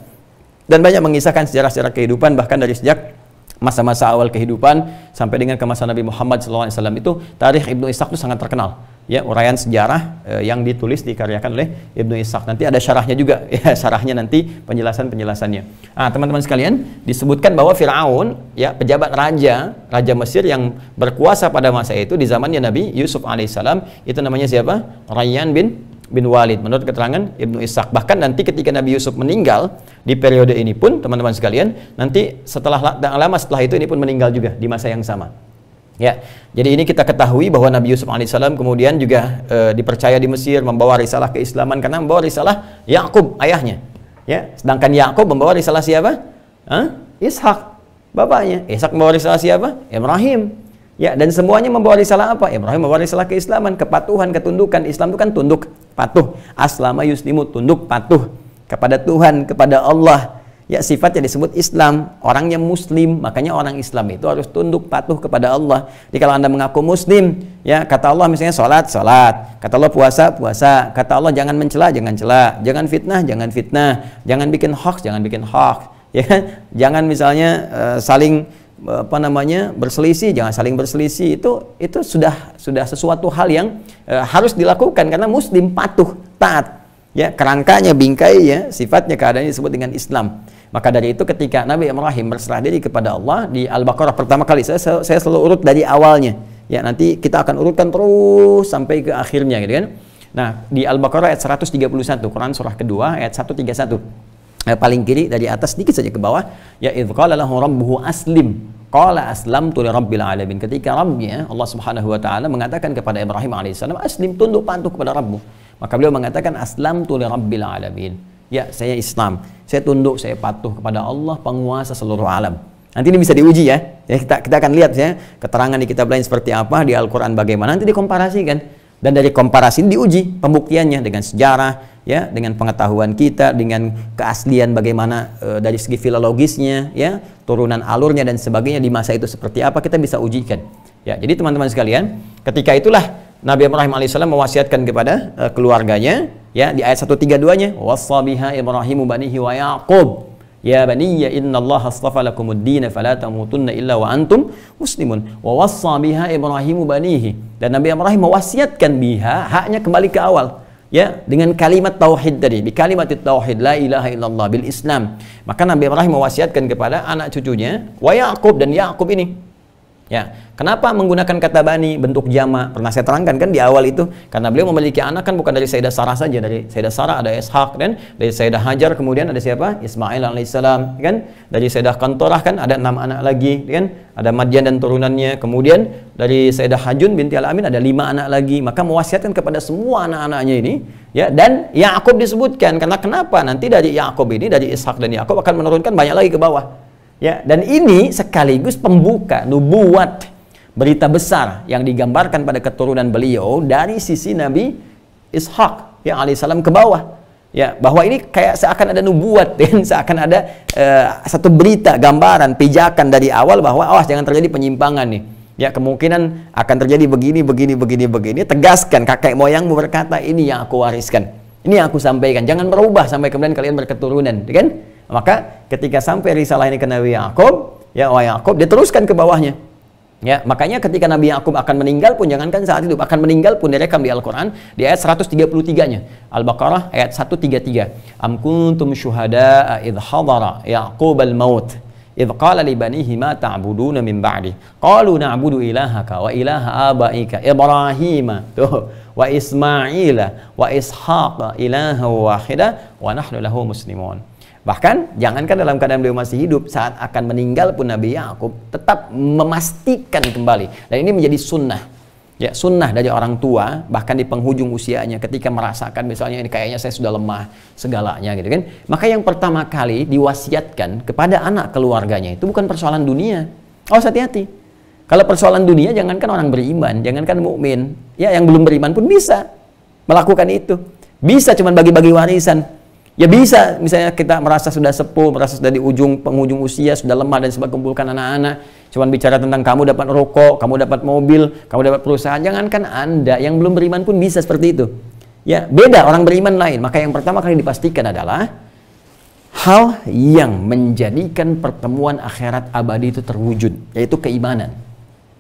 Speaker 1: dan banyak mengisahkan sejarah-sejarah kehidupan bahkan dari sejak masa-masa awal kehidupan sampai dengan ke masa Nabi Muhammad SAW. Itu tarikh Ibnu Ishaq itu sangat terkenal. Ya, uraian sejarah yang ditulis dikaryakan oleh Ibnu Ishaq. Nanti ada syarahnya juga, ya, syarahnya nanti penjelasannya. Teman-teman sekalian, disebutkan bahwa Firaun, ya, pejabat raja Mesir yang berkuasa pada masa itu di zamannya Nabi Yusuf alaihissalam, itu namanya siapa? Rayyan bin Walid menurut keterangan Ibnu Ishaq. Bahkan nanti ketika Nabi Yusuf meninggal di periode ini pun, teman-teman sekalian, nanti lama setelah itu ini pun meninggal juga di masa yang sama. Ya, jadi ini kita ketahui bahwa Nabi Yusuf alaihissalam kemudian juga dipercaya di Mesir membawa risalah keislaman karena membawa risalah Yakub ayahnya. Ya, sedangkan Yakub membawa risalah siapa? Ishak bapaknya. Ishak membawa risalah siapa? Ibrahim. Ya, dan semuanya membawa risalah apa? Ibrahim membawa risalah keislaman, kepatuhan, ketundukan. Islam itu kan tunduk, patuh. Aslama yuslimu, tunduk, patuh kepada Tuhan, kepada Allah. Ya, sifatnya disebut Islam, orangnya muslim, makanya orang Islam itu harus tunduk patuh kepada Allah. Jadi kalau Anda mengaku muslim, ya, kata Allah misalnya salat, kata Allah puasa, kata Allah jangan mencela, jangan fitnah, jangan bikin hoax, ya kan? Jangan misalnya saling berselisih, jangan saling berselisih. Itu sudah sesuatu hal yang harus dilakukan karena muslim patuh, taat. Ya, kerangkanya, bingkainya, sifatnya, keadaannya disebut dengan Islam. Maka dari itu ketika Nabi Ibrahim berserah diri kepada Allah di Al-Baqarah pertama kali, saya selalu urut dari awalnya. Ya, nanti kita akan urutkan terus sampai ke akhirnya gitu kan. Nah, di Al-Baqarah ayat 131, Quran surah kedua ayat 131. Paling kiri dari atas sedikit saja ke bawah, ya idz qala lahu rabbuhu aslim. Qala aslamtu lirabbil alamin. Ketika Rabbnya Allah Subhanahu wa taala mengatakan kepada Ibrahim alaihissalam, aslim, tunduk patuh kepada Rabbmu. Maka beliau mengatakan aslamtu lirabbil alamin. Ya, saya Islam, saya tunduk, saya patuh kepada Allah penguasa seluruh alam. Nanti ini bisa diuji ya. Kita akan lihat ya keterangan di kitab lain seperti apa, di Al-Qur'an bagaimana, nanti dikomparasikan. Dan dari komparasi ini diuji pembuktiannya dengan sejarah, ya, dengan pengetahuan kita, dengan keaslian bagaimana dari segi filologisnya, ya, turunan alurnya dan sebagainya di masa itu seperti apa, kita bisa ujikan. Ya, jadi teman-teman sekalian, ketika itulah Nabi Ibrahim alaihissalam mewasiatkan kepada keluarganya, ya, di ayat 132-nya, wassa biha Ibrahimu banihi wa Yaqub, ya baniya innallaha astafa lakumud din fala tamutunna illa wa antum muslimun. Wa wassa biha Ibrahimu banihi, dan Nabi Ibrahim mewasiatkan biha, haknya kembali ke awal, ya, dengan kalimat tauhid tadi, di kalimat tauhid la ilaha illallah bil Islam. Maka Nabi Ibrahim mewasiatkan kepada anak cucunya wa Yaqub, dan Yaqub ini, ya, kenapa menggunakan kata bani bentuk jama? Pernah saya terangkan kan di awal itu, karena beliau memiliki anak kan bukan dari Sayyidah Sarah saja, dari Sayyidah Sarah ada Ishak, dan dari Sayyidah Hajar kemudian ada siapa? Ismail alaihissalam, kan? Dari Sayyidah Qantorah kan ada 6 anak lagi, kan? Ada Madyan dan turunannya. Kemudian dari Sayyidah Hajun binti Al-Amin ada 5 anak lagi. Maka mewasiatkan kepada semua anak-anaknya ini, ya, dan Yakub disebutkan karena kenapa? Nanti dari Yakub ini, dari Ishak dan Yakub akan menurunkan banyak lagi ke bawah. Ya, dan ini sekaligus pembuka nubuat, berita besar yang digambarkan pada keturunan beliau dari sisi Nabi Ishak, ya, alaihissalam ke bawah. Ya, bahwa ini kayak seakan ada nubuat, dan seakan ada satu berita, gambaran, pijakan dari awal bahwa awas jangan terjadi penyimpangan nih. Ya, kemungkinan akan terjadi begini. Tegaskan, kakek moyangmu berkata, ini yang aku wariskan, ini yang aku sampaikan. Jangan berubah sampai kemudian kalian berketurunan, kan? Maka ketika sampai risalah ini ke Nabi Yakub, ya, wa Yakub, dia teruskan ke bawahnya. Ya, makanya ketika Nabi Yakub akan meninggal pun, jangankan saat hidup, akan meninggal pun direkam di Al-Qur'an di ayat 133-nya. Al-Baqarah ayat 133. Am kuntum syuhada'a idh hadara Yaqub al-maut idh qala li banihi ma ta'buduna min ba'di qalu na'budu ilahaka wa ilaha abaika Ibrahim wa Ismaila wa Ishaqa ilaha wahida wa nahnu lahu muslimun. Bahkan jangankan dalam keadaan beliau masih hidup, saat akan meninggal pun Nabi Yakub tetap memastikan kembali, dan ini menjadi sunnah, ya, sunnah dari orang tua, bahkan di penghujung usianya ketika merasakan misalnya ini kayaknya saya sudah lemah segalanya gitu kan, maka yang pertama kali diwasiatkan kepada anak keluarganya itu bukan persoalan dunia. Oh, hati-hati Kalau persoalan dunia, jangankan orang beriman, jangankan mukmin, ya yang belum beriman pun bisa melakukan itu. Bisa cuman bagi-bagi warisan. Ya bisa, misalnya kita merasa sudah sepuh, merasa sudah di penghujung usia, sudah lemah dan sebagainya, kumpulkan anak-anak, cuman bicara tentang kamu dapat rokok, kamu dapat mobil, kamu dapat perusahaan. Jangankan Anda yang belum beriman pun bisa seperti itu. Ya, beda orang beriman lain. Maka yang pertama kali dipastikan adalah hal yang menjadikan pertemuan akhirat abadi itu terwujud, yaitu keimanan.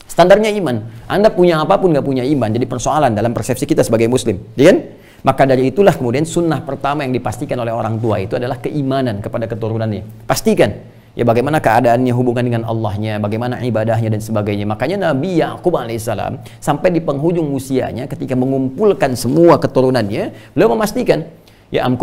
Speaker 1: Standarnya iman. Anda punya apapun nggak punya iman, jadi persoalan dalam persepsi kita sebagai muslim, ya kan? Maka dari itulah kemudian sunnah pertama yang dipastikan oleh orang tua itu adalah keimanan kepada keturunannya. Pastikan ya bagaimana keadaannya, hubungan dengan Allahnya, bagaimana ibadahnya dan sebagainya. Makanya Nabi Ya'qub alaihissalam sampai di penghujung usianya ketika mengumpulkan semua keturunannya, beliau memastikan, ya am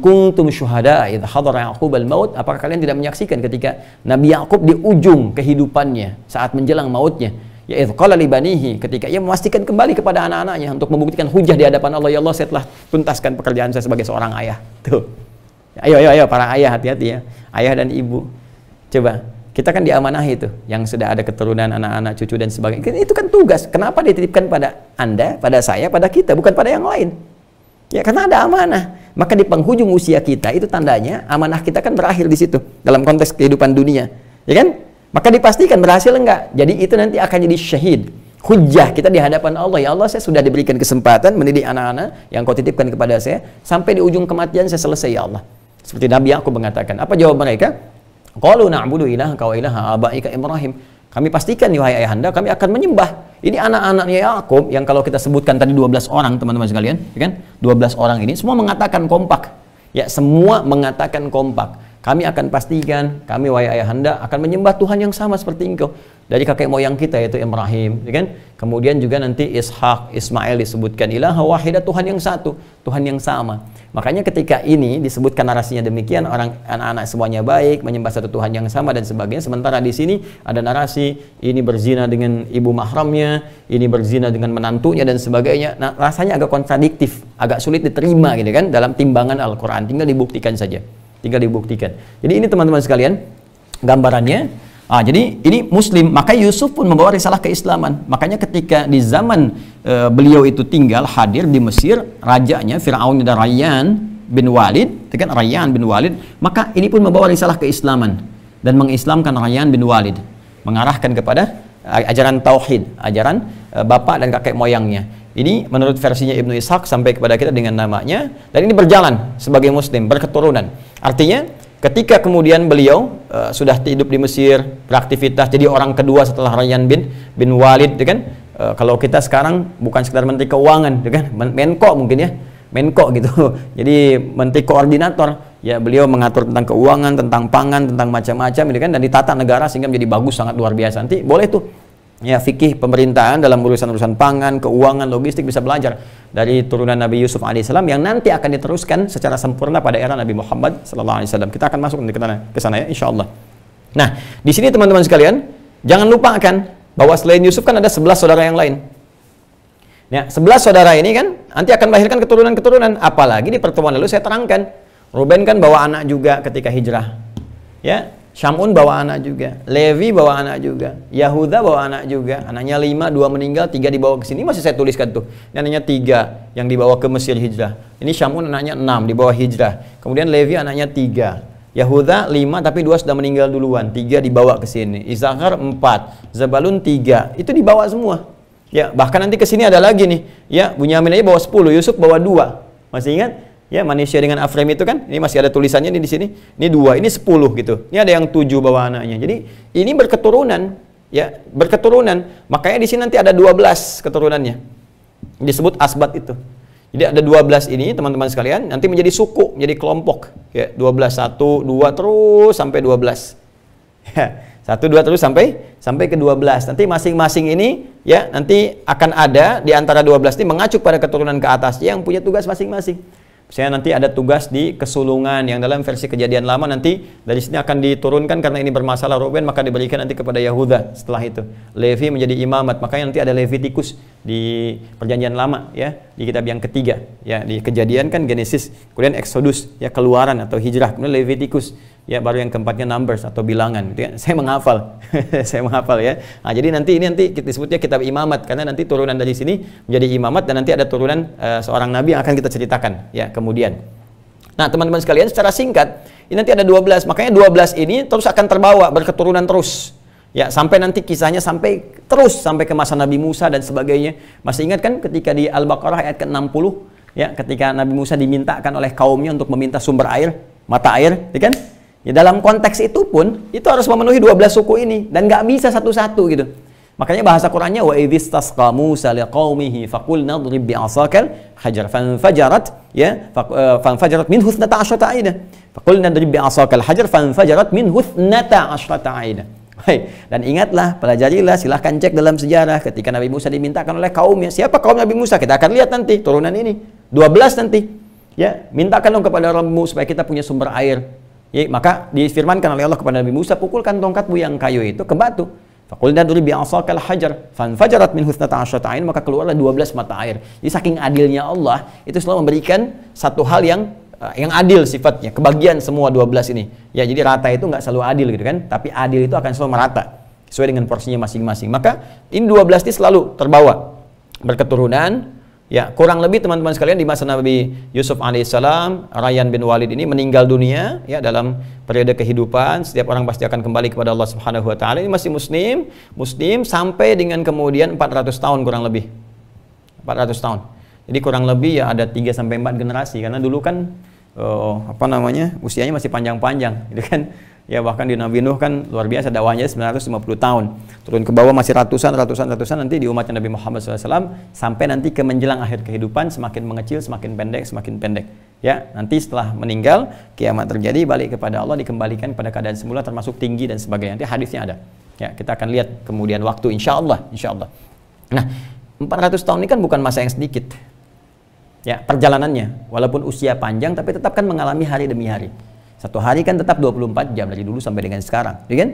Speaker 1: kuntum syuhada idh hadara Ya'qub al-maut, apakah kalian tidak menyaksikan ketika Nabi Ya'qub di ujung kehidupannya saat menjelang mautnya, ya idh qala li banihi, ketika ia memastikan kembali kepada anak-anaknya untuk membuktikan hujah di hadapan Allah, ya Allah saya telah tuntaskan pekerjaan saya sebagai seorang ayah. Tuh. Ayo para ayah, hati-hati ya. Ayah dan ibu. Coba, kita kan diamanahi itu yang sudah ada keturunan, anak-anak, cucu dan sebagainya. Itu kan tugas. Kenapa dititipkan pada Anda, pada saya, pada kita, bukan pada yang lain? Ya karena ada amanah. Maka di penghujung usia kita itu tandanya amanah kita kan berakhir di situ dalam konteks kehidupan dunia, ya kan? Maka dipastikan berhasil enggak. Jadi itu nanti akan jadi syahid, hujjah kita di hadapan Allah. Ya Allah, saya sudah diberikan kesempatan mendidik anak-anak yang kau titipkan kepada saya sampai di ujung kematian saya selesai ya Allah. Seperti Nabi Ya'qub mengatakan. Apa jawab mereka? Qalu na'budu ilahaka wa ilaha abaika Ibrahim. Kami pastikan nih wahai ayahanda, kami akan menyembah. Ini anak-anaknya Ya'qub yang kalau kita sebutkan tadi 12 orang teman-teman sekalian, ya kan? 12 orang ini semua mengatakan kompak. Ya, semua mengatakan kompak. Kami akan pastikan, kami wahai ayahanda akan menyembah Tuhan yang sama seperti engkau. Dari kakek moyang kita yaitu Ibrahim, ya kan? Kemudian juga nanti Ishak, Ismail disebutkan ilaha wahidah, Tuhan yang satu, Tuhan yang sama. Makanya ketika ini disebutkan narasinya demikian, orang anak-anak semuanya baik, menyembah satu Tuhan yang sama dan sebagainya. Sementara di sini ada narasi ini berzina dengan ibu mahramnya, ini berzina dengan menantunya dan sebagainya. Nah, rasanya agak kontradiktif, agak sulit diterima gitu kan dalam timbangan Al-Qur'an. Tinggal dibuktikan saja. Tinggal dibuktikan. Jadi ini teman-teman sekalian gambarannya. Jadi ini muslim, maka Yusuf pun membawa risalah keislaman. Makanya ketika di zaman beliau itu tinggal hadir di Mesir, rajanya Fir'aun dan Rayyan bin Walid, kan Rayyan bin Walid, maka ini pun membawa risalah keislaman dan mengislamkan Rayyan bin Walid, mengarahkan kepada ajaran tauhid, ajaran bapak dan kakek moyangnya. Ini menurut versinya Ibnu Ishaq sampai kepada kita dengan namanya, dan ini berjalan sebagai muslim, berketurunan. Artinya ketika kemudian beliau sudah hidup di Mesir, beraktivitas, jadi orang kedua setelah Rayyan bin Walid, kan? Kalau kita sekarang bukan sekedar menteri keuangan, kan? Menko mungkin ya, Menko gitu. Jadi menteri koordinator, ya beliau mengatur tentang keuangan, tentang pangan, tentang macam-macam, kan? Dan ditata negara sehingga menjadi bagus, sangat luar biasa. Nanti boleh tuh. Ya, fikih pemerintahan dalam urusan-urusan pangan, keuangan, logistik bisa belajar dari turunan Nabi Yusuf alaihissalam yang nanti akan diteruskan secara sempurna pada era Nabi Muhammad sallallahu alaihi wasallam. Kita akan masuk ke sana ya, insyaallah. Nah, di sini teman-teman sekalian, jangan lupakan bahwa selain Yusuf kan ada 11 saudara yang lain. Ya, 11 saudara ini kan nanti akan melahirkan keturunan-keturunan. Apalagi di pertemuan lalu saya terangkan, Ruben kan bawa anak juga ketika hijrah. Ya, Syamun bawa anak juga, Levi bawa anak juga, Yahuda bawa anak juga. Anaknya 5, 2 meninggal, 3 dibawa ke sini. Masih saya tuliskan tuh. Ini anaknya 3 yang dibawa ke Mesir hijrah. Ini Syamun anaknya 6 dibawa hijrah. Kemudian Levi anaknya 3. Yahuda 5 tapi 2 sudah meninggal duluan, 3 dibawa ke sini. Isakar 4, Zabalun 3. Itu dibawa semua. Ya, bahkan nanti ke sini ada lagi nih. Ya, Bunyamin aja bawa 10, Yusuf bawa 2. Masih ingat? Ya, manusia dengan Afrem itu kan, ini masih ada tulisannya nih di sini. Ini 2, ini 10 gitu. Ini ada yang 7 bawa anaknya. Jadi ini berketurunan, ya, berketurunan. Makanya di sini nanti ada 12 keturunannya. Disebut asbat itu. Jadi ada 12 ini teman-teman sekalian, nanti menjadi suku, menjadi kelompok. Ya, 12, 1, 2 terus sampai 12. Ya, 1, 2 terus sampai ke 12. Nanti masing-masing ini ya nanti akan ada di antara 12 ini mengacu pada keturunan ke atasnya yang punya tugas masing-masing. Misalnya nanti ada tugas di kesulungan yang dalam versi kejadian lama, nanti dari sini akan diturunkan karena ini bermasalah Ruben, maka diberikan nanti kepada Yahuda. Setelah itu Levi menjadi imamat, makanya nanti ada Levitikus di perjanjian lama ya, di kitab yang ketiga ya, di kejadian kan Genesis, kemudian Exodus ya, keluaran atau hijrah, kemudian Levitikus ya baru yang keempatnya numbers atau bilangan gitu ya. Saya menghafal. Saya menghafal ya. Nah, jadi nanti disebutnya kitab imamat karena nanti turunan dari sini menjadi imamat dan nanti ada turunan seorang nabi yang akan kita ceritakan ya kemudian. Nah, teman-teman sekalian, secara singkat ini nanti ada 12. Makanya 12 ini terus akan terbawa berketurunan terus. Ya, sampai nanti kisahnya sampai ke masa Nabi Musa dan sebagainya. Masih ingat kan ketika di Al-Baqarah ayat ke-60 ya, ketika Nabi Musa dimintakan oleh kaumnya untuk meminta sumber air, mata air, ya kan? Ya, dalam konteks itu pun, itu harus memenuhi 12 suku ini. Dan nggak bisa satu-satu gitu. Makanya bahasa Qur'annya, wa idhistasqa Musa liqaumihi faqulna idrib bi'asakal hajar fanfajarat ya fanfajarat minhu 12 aina. Faqulna idrib bi'asakal hajar fanfajarat minhu 12 aina. Baik, dan ingatlah, pelajarilah, silahkan cek dalam sejarah ketika Nabi Musa dimintakan oleh kaumnya. Siapa kaum Nabi Musa? Kita akan lihat nanti turunan ini. 12 nanti. Ya, mintakan dong kepada Rabbmu supaya kita punya sumber air. Ya, maka difirmankan oleh Allah kepada Nabi Musa, pukulkan tongkatmu yang kayu itu ke batu. Faqulna idrib bi'asakal hajar fanfajarat minhu 12 ain, maka keluarlah 12 mata air. Jadi saking adilnya Allah, itu selalu memberikan satu hal yang adil sifatnya, kebagian semua 12 ini. Ya, jadi rata itu nggak selalu adil gitu kan, tapi adil itu akan selalu merata sesuai dengan porsinya masing-masing. Maka ini 12 ini selalu terbawa berketurunan. Ya, kurang lebih teman-teman sekalian di masa Nabi Yusuf alaihissalam, Rayyan bin Walid ini meninggal dunia ya dalam periode kehidupan. Setiap orang pasti akan kembali kepada Allah Subhanahu wa taala. Ini masih muslim sampai dengan kemudian 400 tahun kurang lebih. 400 tahun. Jadi kurang lebih ya ada 3 sampai 4 generasi karena dulu kan usianya masih panjang-panjang gitu kan. Ya, bahkan di Nabi Nuh kan luar biasa dakwahnya 950 tahun. Turun ke bawah masih ratusan nanti di umatnya Nabi Muhammad SAW sampai nanti ke menjelang akhir kehidupan semakin mengecil, semakin pendek. Ya, nanti setelah meninggal kiamat terjadi, balik kepada Allah, dikembalikan pada keadaan semula termasuk tinggi dan sebagainya. Nanti hadisnya ada. Ya, kita akan lihat kemudian waktu insyaallah. Nah, 400 tahun ini kan bukan masa yang sedikit. Ya, perjalanannya walaupun usia panjang tapi tetap kan mengalami hari demi hari. Satu hari kan tetap 24 jam dari dulu sampai dengan sekarang, ya kan?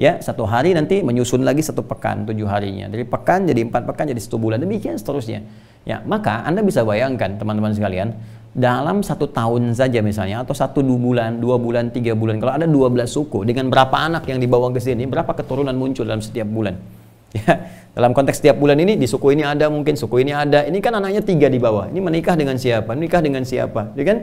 Speaker 1: Ya, satu hari nanti menyusun lagi 1 pekan, 7 harinya. Dari pekan jadi 4 pekan jadi 1 bulan, demikian seterusnya. Ya, maka Anda bisa bayangkan teman-teman sekalian, dalam 1 tahun saja misalnya atau 1 bulan, 2 bulan, 3 bulan, kalau ada 12 suku dengan berapa anak yang dibawa ke sini, berapa keturunan muncul dalam setiap bulan. Ya, dalam konteks setiap bulan ini di suku ini ada, mungkin suku ini ada. Ini kan anaknya 3 di bawah. Ini menikah dengan siapa? Ya kan?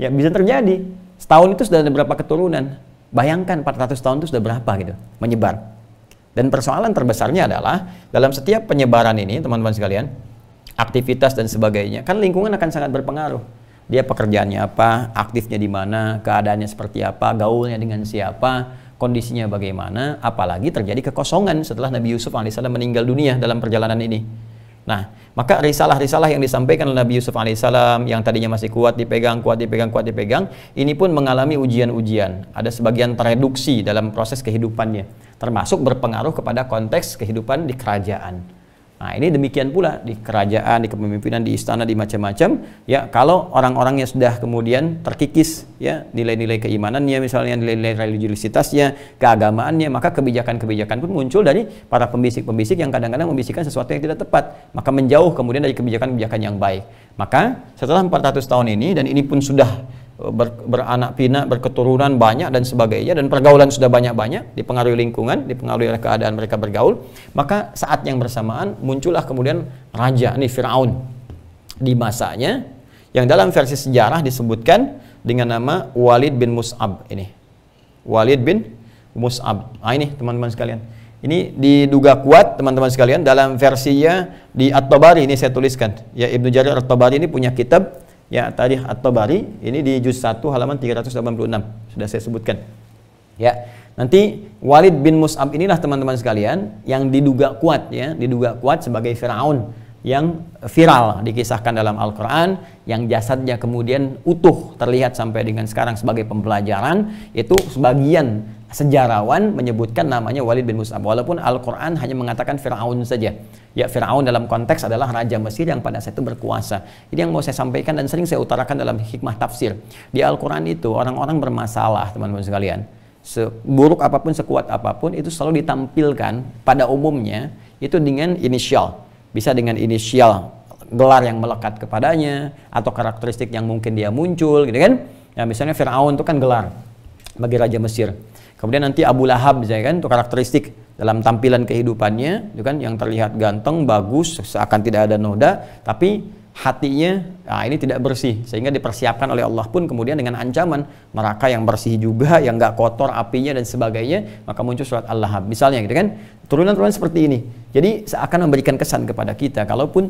Speaker 1: Ya, bisa terjadi. Setahun itu sudah ada berapa keturunan? Bayangkan 400 tahun itu sudah berapa gitu, menyebar. Dan persoalan terbesarnya adalah dalam setiap penyebaran ini, teman-teman sekalian, aktivitas dan sebagainya, kan lingkungan akan sangat berpengaruh. Dia pekerjaannya apa, aktifnya di mana, keadaannya seperti apa, gaulnya dengan siapa, kondisinya bagaimana, apalagi terjadi kekosongan setelah Nabi Yusuf alaihissalam meninggal dunia dalam perjalanan ini. Nah, maka risalah-risalah yang disampaikan oleh Nabi Yusuf alaihissalam yang tadinya masih kuat dipegang, ini pun mengalami ujian-ujian. Ada sebagian tereduksi dalam proses kehidupannya, termasuk berpengaruh kepada konteks kehidupan di kerajaan. Nah, ini demikian pula di kerajaan, di kepemimpinan, di istana, di macam-macam. Ya, kalau orang-orangnya sudah kemudian terkikis, ya nilai-nilai keimanannya, misalnya nilai-nilai religiositasnya, keagamaannya, maka kebijakan-kebijakan pun muncul dari para pembisik-pembisik yang kadang-kadang membisikkan sesuatu yang tidak tepat, maka menjauh kemudian dari kebijakan-kebijakan yang baik. Maka setelah 400 tahun ini, dan ini pun sudah beranak pinak, berketurunan banyak dan sebagainya, dan pergaulan sudah banyak-banyak, dipengaruhi lingkungan, dipengaruhi oleh keadaan mereka bergaul, maka saat yang bersamaan muncullah kemudian raja ini Fir'aun di masanya, yang dalam versi sejarah disebutkan dengan nama Walid bin Mus'ab. Ini Walid bin Mus'ab. Nah, ini teman-teman sekalian, ini diduga kuat teman-teman sekalian dalam versinya di At-Tabari. Ini saya tuliskan ya, Ibnu Jarir At-Tabari ini punya kitab ya, Tarikh At-Tabari, ini di juz 1 halaman 386 sudah saya sebutkan. Ya, nanti Walid bin Mus'ab inilah teman-teman sekalian yang diduga kuat sebagai Firaun yang viral dikisahkan dalam Al-Qur'an, yang jasadnya kemudian utuh terlihat sampai dengan sekarang sebagai pembelajaran. Itu sebagian sejarawan menyebutkan namanya Walid bin Mus'ab, walaupun Al-Qur'an hanya mengatakan Firaun saja. Ya, Fir'aun dalam konteks adalah raja Mesir yang pada saat itu berkuasa. Ini yang mau saya sampaikan dan sering saya utarakan dalam hikmah tafsir. Di Al-Quran itu orang-orang bermasalah teman-teman sekalian. Seburuk apapun, sekuat apapun, itu selalu ditampilkan pada umumnya itu dengan inisial. Bisa dengan inisial gelar yang melekat kepadanya, atau karakteristik yang mungkin dia muncul gitu kan. Ya, misalnya Fir'aun itu kan gelar. bagi Raja Mesir. Kemudian nanti Abu Lahab misalnya kan, itu karakteristik dalam tampilan kehidupannya, itu kan yang terlihat ganteng, bagus, seakan tidak ada noda, tapi hatinya ini tidak bersih, sehingga dipersiapkan oleh Allah pun kemudian dengan ancaman neraka yang bersih juga, yang nggak kotor apinya dan sebagainya, maka muncul surat Al-Lahab misalnya gitu kan, turunan-turunan seperti ini. Jadi seakan memberikan kesan kepada kita, kalaupun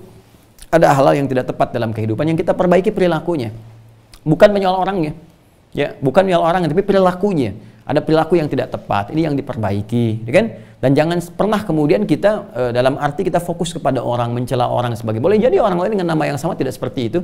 Speaker 1: ada hal-hal yang tidak tepat dalam kehidupan, yang kita perbaiki perilakunya, bukan menyoal orangnya, ya, bukan menyoal orangnya, tapi perilakunya. Ada perilaku yang tidak tepat, ini yang diperbaiki, ya kan? Dan jangan pernah kemudian kita dalam arti kita fokus kepada orang, mencela orang dan sebagainya. Boleh jadi orang lain dengan nama yang sama tidak seperti itu.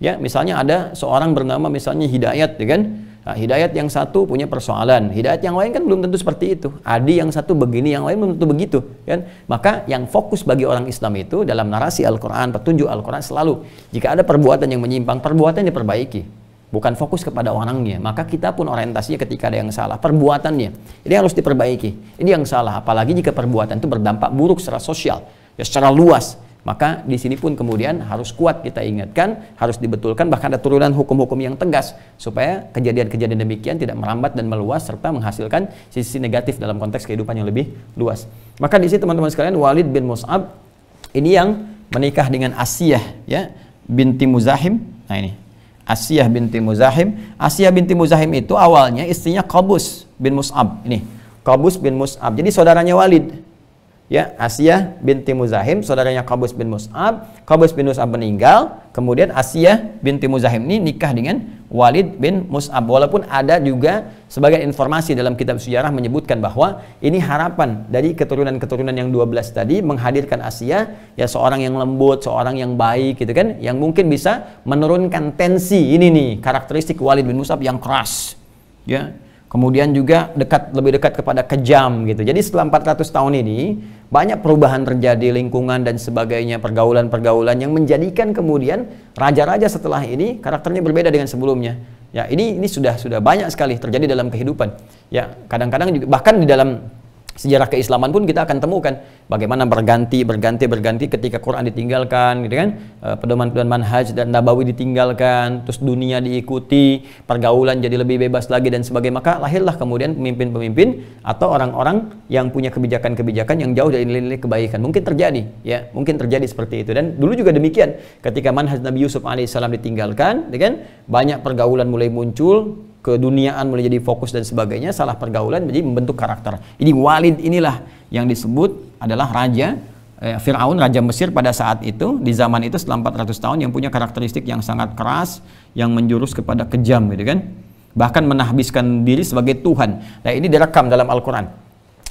Speaker 1: Ya, misalnya ada seorang bernama misalnya Hidayat, ya kan? Nah, Hidayat yang satu punya persoalan, Hidayat yang lain kan belum tentu seperti itu. Adi yang satu begini, yang lain belum tentu begitu, kan? Maka yang fokus bagi orang Islam itu dalam narasi Al-Quran, petunjuk Al-Quran selalu, jika ada perbuatan yang menyimpang, perbuatan diperbaiki. Bukan fokus kepada orangnya, maka kita pun orientasinya ketika ada yang salah, perbuatannya, ini harus diperbaiki, ini yang salah, apalagi jika perbuatan itu berdampak buruk secara sosial, ya secara luas, maka di sini pun kemudian harus kuat kita ingatkan, harus dibetulkan, bahkan ada turunan hukum-hukum yang tegas, supaya kejadian-kejadian demikian tidak merambat dan meluas, serta menghasilkan sisi negatif dalam konteks kehidupan yang lebih luas. Maka di sini teman-teman sekalian, Walid bin Mus'ab, ini yang menikah dengan Asiyah, ya, binti Muzahim, nah ini, Asiyah binti Muzahim. Asiyah binti Muzahim itu awalnya istrinya Qabus bin Mus'ab. Ini, Qabus bin Mus'ab. Jadi saudaranya Walid. Ya, Asiyah binti Muzahim, saudaranya Qabus bin Mus'ab. Qabus bin Mus'ab meninggal, kemudian Asiyah binti Muzahim ini nikah dengan Walid bin Mus'ab. Walaupun ada juga sebagian informasi dalam kitab sejarah menyebutkan bahwa ini harapan dari keturunan-keturunan yang 12 tadi menghadirkan Asiyah, ya seorang yang lembut, seorang yang baik gitu kan, yang mungkin bisa menurunkan tensi ini nih, karakteristik Walid bin Mus'ab yang keras. Ya. Kemudian juga lebih dekat kepada kejam gitu. Jadi setelah 400 tahun ini banyak perubahan terjadi, lingkungan dan sebagainya, pergaulan-pergaulan yang menjadikan kemudian raja-raja setelah ini karakternya berbeda dengan sebelumnya. Ya, ini sudah banyak sekali terjadi dalam kehidupan. Ya, kadang-kadang juga bahkan di dalam sejarah keislaman pun kita akan temukan bagaimana berganti ketika Quran ditinggalkan, gitu kan, pedoman-pedoman manhaj dan nabawi ditinggalkan, terus dunia diikuti, pergaulan jadi lebih bebas lagi dan sebagainya. Maka lahirlah kemudian pemimpin-pemimpin atau orang-orang yang punya kebijakan-kebijakan yang jauh dari nilai-nilai kebaikan. Mungkin terjadi, ya, mungkin terjadi seperti itu. Dan dulu juga demikian, ketika manhaj Nabi Yusuf alaihissalam ditinggalkan, gitu kan, banyak pergaulan mulai muncul, keduniaan mulai jadi fokus dan sebagainya, salah pergaulan jadi membentuk karakter. Ini Walid inilah yang disebut adalah raja Fir'aun, raja Mesir pada saat itu, di zaman itu setelah 400 tahun, yang punya karakteristik yang sangat keras, yang menjurus kepada kejam gitu kan, bahkan menahbiskan diri sebagai Tuhan. Nah, ini direkam dalam Al-Quran,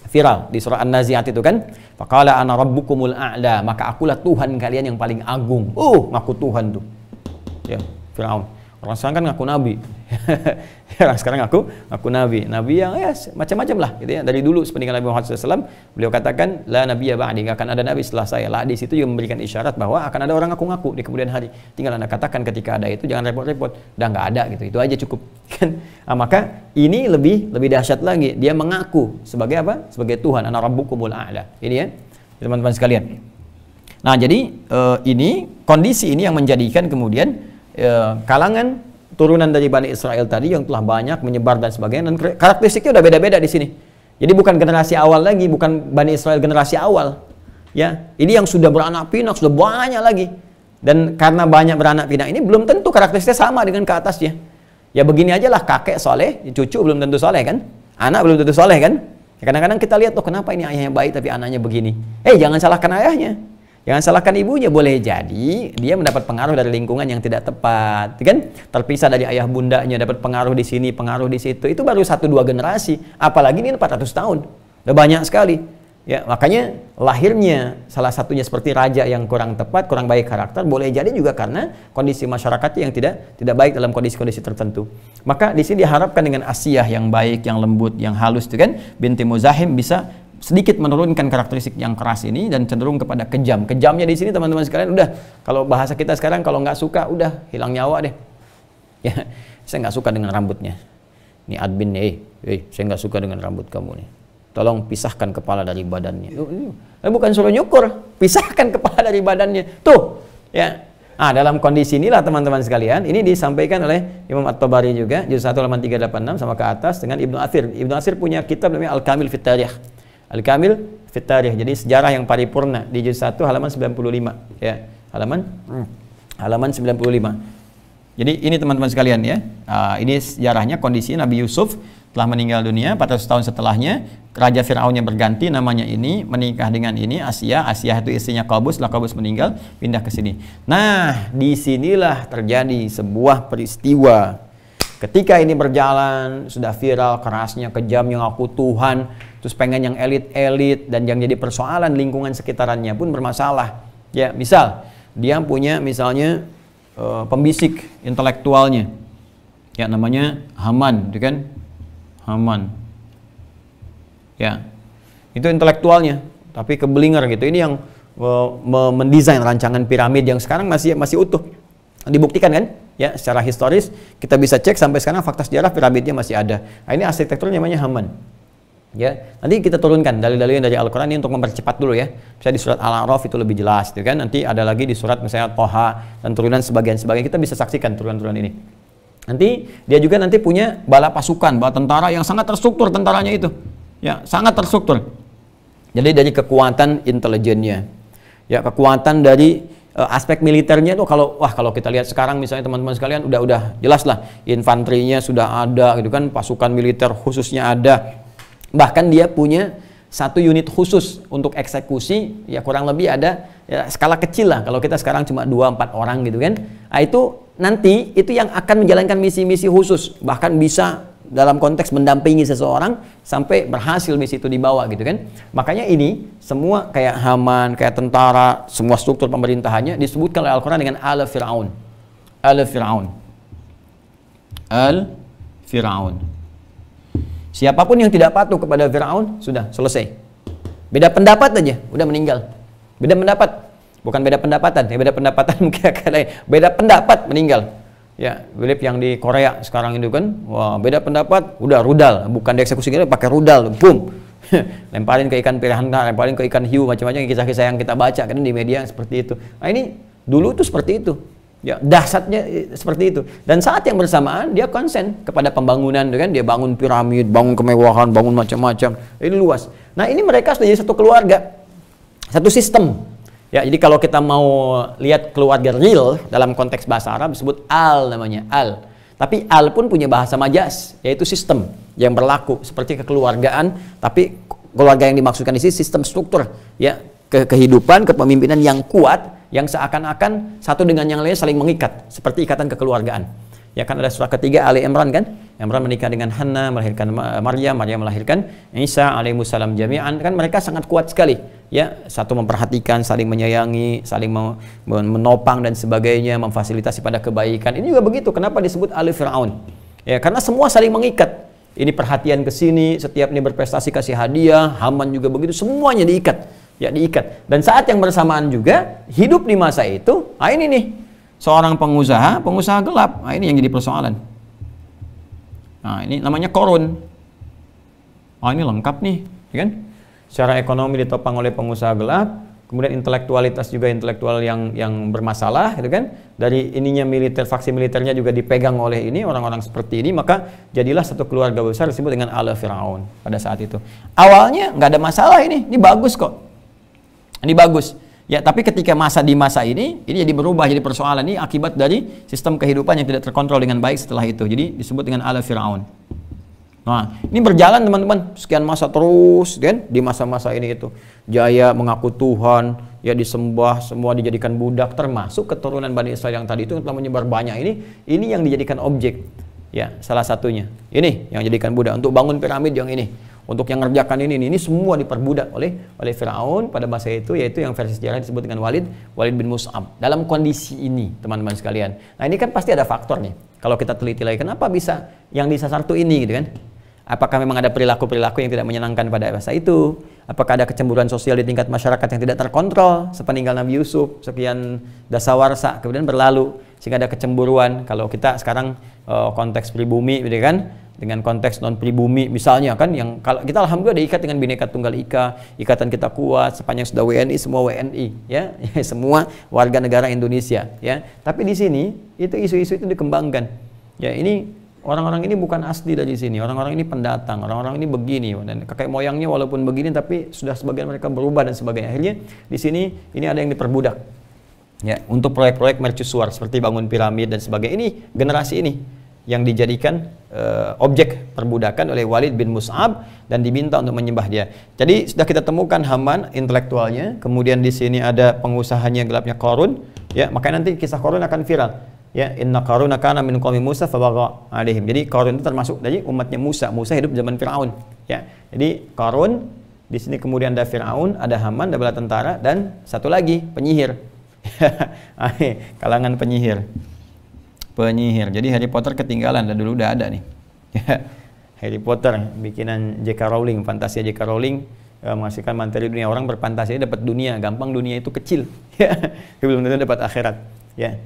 Speaker 1: viral di surah An-Nazi'at itu kan, faqala ana rabbukumul a'la, maka akulah Tuhan kalian yang paling agung. Ngaku Tuhan tuh, ya, Fir'aun. Orang sekarang kan ngaku nabi. Orang sekarang ngaku nabi. Nabi yang ya macam-macam lah gitu ya. Dari dulu sepeninggal Nabi Muhammad SAW, beliau katakan la nabiyya ba'di, enggak akan ada nabi setelah saya. Lah di situ juga memberikan isyarat bahwa akan ada orang ngaku-ngaku di kemudian hari. Tinggal Anda katakan ketika ada itu, jangan repot-repot. Udah enggak ada gitu. Itu aja cukup. Kan? Nah, maka ini lebih dahsyat lagi. Dia mengaku sebagai apa? Sebagai Tuhan. Ana rabbukumul a'la. Ini ya, teman-teman sekalian. Nah, jadi ini kondisi ini yang menjadikan kemudian kalangan turunan dari Bani Israel tadi yang telah banyak menyebar dan sebagainya, dan karakteristiknya udah beda-beda di sini. Jadi bukan generasi awal lagi, bukan Bani Israel generasi awal. Ya, ini yang sudah beranak pinak, sudah banyak lagi. Dan karena banyak beranak pinak ini belum tentu karakteristiknya sama dengan ke atasnya. Ya begini aja lah, kakek soleh, cucu belum tentu soleh kan? Anak belum tentu soleh kan? Ya, kadang-kadang kita lihat, kenapa ini ayahnya baik tapi anaknya begini? Jangan salahkan ayahnya. Jangan salahkan ibunya, boleh jadi dia mendapat pengaruh dari lingkungan yang tidak tepat, kan? Terpisah dari ayah bundanya, dapat pengaruh di sini, pengaruh di situ. Itu baru 1-2 generasi, apalagi ini 400 tahun. Udah banyak sekali. Ya, makanya lahirnya salah satunya seperti raja yang kurang tepat, kurang baik karakter, boleh jadi juga karena kondisi masyarakatnya yang tidak baik dalam kondisi-kondisi tertentu. Maka di sini diharapkan dengan Asiyah yang baik, yang lembut, yang halus itu kan, binti Muzahim bisa sedikit menurunkan karakteristik yang keras ini dan cenderung kepada kejam. Kejamnya di sini teman-teman sekalian, udah kalau bahasa kita sekarang, kalau nggak suka udah hilang nyawa deh. Ya, saya nggak suka dengan rambutnya. Ini admin nih, saya nggak suka dengan rambut kamu nih. Tolong pisahkan kepala dari badannya. Bukan suruh nyukur, pisahkan kepala dari badannya. Tuh, ya Dalam kondisi inilah teman-teman sekalian, ini disampaikan oleh Imam At-Tabari juga, juz 1 halaman 386 sama ke atas dengan Ibnu Athir. Ibnu Athir punya kitab namanya Al-Kamil Fit Tarikh. Al-Kamil Fit Tarikh, jadi sejarah yang paripurna di juz 1 halaman 95 ya. Halaman 95. Jadi ini teman-teman sekalian ya. Ini sejarahnya kondisi Nabi Yusuf telah meninggal dunia 400 tahun setelahnya. Raja Fir'aun yang berganti namanya ini menikah dengan ini Asia itu istrinya Qabus, setelah Qabus meninggal pindah ke sini. Nah, disinilah terjadi sebuah peristiwa. Ketika ini berjalan sudah viral, kerasnya, kejamnya ngaku Tuhan, terus pengen yang elit-elit, dan yang jadi persoalan lingkungan sekitarannya pun bermasalah. Ya, misal dia punya misalnya pembisik intelektualnya, ya namanya Haman, gitu kan? Haman. Ya, itu intelektualnya, tapi kebelinger gitu. Ini yang mendesain rancangan piramid yang sekarang masih utuh, dibuktikan kan? Ya, secara historis kita bisa cek sampai sekarang fakta sejarah piramidnya masih ada. Nah, ini arsitekturnya namanya Haman. Ya, nanti kita turunkan dalil-dalilnya dari Al-Quran ini untuk mempercepat dulu ya. Misalnya di surat Al-A'raf itu lebih jelas, gitu kan? Nanti ada lagi di surat misalnya Toha dan turunan sebagian kita bisa saksikan turunan-turunan ini. Nanti dia juga nanti punya bala pasukan, bala tentara yang sangat terstruktur tentaranya itu. Ya, sangat terstruktur. Jadi dari kekuatan intelijennya, ya kekuatan dari aspek militernya itu kalau kita lihat sekarang misalnya teman-teman sekalian udah jelas lah, infanterinya sudah ada gitu kan, pasukan militer khususnya ada. Bahkan dia punya satu unit khusus untuk eksekusi, ya kurang lebih ada ya, skala kecil lah. Kalau kita sekarang cuma 2-4 orang gitu kan. Nah, itu nanti itu yang akan menjalankan misi-misi khusus, bahkan bisa dalam konteks mendampingi seseorang sampai berhasil misi itu dibawa gitu kan. Makanya ini semua kayak Haman, kayak tentara, semua struktur pemerintahannya disebutkan oleh Al-Quran dengan Al-Fir'aun. Al-Fir'aun. Al-Fir'aun. Siapapun yang tidak patuh kepada Fir'aun sudah selesai. Beda pendapat aja udah meninggal. Beda pendapat, bukan beda pendapatan, ya beda pendapatan mungkin beda pendapat meninggal. Ya, Philip yang di Korea sekarang itu kan, wah beda pendapat, udah rudal, bukan dieksekusi gitu, pakai rudal, boom, lemparin ke ikan piranha, lemparin ke ikan hiu, macam-macam kisah-kisah yang kita baca kan di media seperti itu. Nah ini dulu tuh seperti itu, ya dahsyatnya seperti itu. Dan saat yang bersamaan dia konsen kepada pembangunan, kan dia bangun piramid, bangun kemewahan, bangun macam-macam, ini luas. Nah ini mereka sudah jadi satu keluarga, satu sistem. Ya, jadi kalau kita mau lihat keluarga real dalam konteks bahasa Arab disebut al namanya, al. Tapi al pun punya bahasa majas, yaitu sistem yang berlaku seperti kekeluargaan, tapi keluarga yang dimaksudkan di sini sistem struktur, ya, kehidupan, kepemimpinan yang kuat, yang seakan-akan satu dengan yang lain saling mengikat, seperti ikatan kekeluargaan. Ya kan ada surah ketiga Ali Imran kan, Imran menikah dengan Hannah, melahirkan Maryam, Maryam melahirkan Isa alaihissalam jami'an, kan mereka sangat kuat sekali. Ya, satu memperhatikan, saling menyayangi, saling menopang dan sebagainya, memfasilitasi pada kebaikan. Ini juga begitu. Kenapa disebut Ali Fir'aun? Ya, karena semua saling mengikat. Ini perhatian ke sini, setiap ini berprestasi kasih hadiah, Haman juga begitu, semuanya diikat. Ya, diikat. Dan saat yang bersamaan juga hidup di masa itu, ini nih seorang pengusaha gelap. Ini yang jadi persoalan. Nah, ini namanya Korun. Ini lengkap nih, ya kan? Secara ekonomi ditopang oleh pengusaha gelap, kemudian intelektualitas juga intelektual yang bermasalah, gitu kan? Dari ininya militer, faksi militernya juga dipegang oleh ini orang-orang seperti ini, maka jadilah satu keluarga besar disebut dengan Al Fir'aun pada saat itu. Awalnya nggak ada masalah ini bagus kok, ini bagus. Ya, tapi ketika di masa ini jadi berubah, jadi persoalan. Ini akibat dari sistem kehidupan yang tidak terkontrol dengan baik setelah itu. Jadi disebut dengan Al Fir'aun. Nah, ini berjalan teman-teman, sekian masa terus kan, di masa-masa ini itu jaya mengaku Tuhan, ya disembah, semua dijadikan budak, termasuk keturunan Bani Israel yang tadi itu telah menyebar banyak. Ini yang dijadikan objek, ya salah satunya. Ini yang dijadikan budak untuk bangun piramid yang ini, untuk yang ngerjakan ini semua diperbudak oleh Firaun pada masa itu, yaitu yang versi sejarah disebut dengan Walid bin Mus'ab. Dalam kondisi ini teman-teman sekalian, nah ini kan pasti ada faktornya. Kalau kita teliti lagi, kenapa bisa yang disasar tuh ini gitu kan? Apakah memang ada perilaku-perilaku yang tidak menyenangkan pada masa itu? Apakah ada kecemburuan sosial di tingkat masyarakat yang tidak terkontrol sepeninggal Nabi Yusuf, sekian dasawarsa kemudian berlalu sehingga ada kecemburuan? Kalau kita sekarang konteks pribumi gitu kan, dengan konteks non pribumi misalnya kan, yang kalau kita alhamdulillah diikat dengan Bhinneka Tunggal Ika, ikatan kita kuat, sepanjang sudah WNI semua WNI ya, semua warga negara Indonesia ya. Tapi di sini itu isu-isu itu dikembangkan. Ya, ini orang-orang ini bukan asli dari sini, orang-orang ini pendatang, orang-orang ini begini, dan kakek moyangnya walaupun begini tapi sudah sebagian mereka berubah dan sebagainya. Akhirnya di sini ini ada yang diperbudak. Ya, untuk proyek-proyek mercusuar seperti bangun piramid dan sebagainya. Ini generasi ini yang dijadikan objek perbudakan oleh Walid bin Mus'ab dan diminta untuk menyembah dia. Jadi sudah kita temukan Haman intelektualnya, kemudian di sini ada pengusahanya gelapnya Qarun, ya, maka nanti kisah Qarun akan viral. Ya, inna Qaruna kana min qaumi Musa fabagha alaihim. Jadi Qarun itu termasuk dari umatnya Musa. Musa hidup zaman Firaun, ya. Jadi Qarun, di sini kemudian ada Firaun, ada Haman, ada bala tentara, dan satu lagi penyihir. Kalangan penyihir. Jadi Harry Potter ketinggalan, dan dulu udah ada nih. Harry Potter bikinan J.K. Rowling, fantasi J.K. Rowling menghasilkan materi dunia. Orang berfantasi dapat dunia, gampang dunia itu kecil. Belum tentu dapat akhirat. Ya.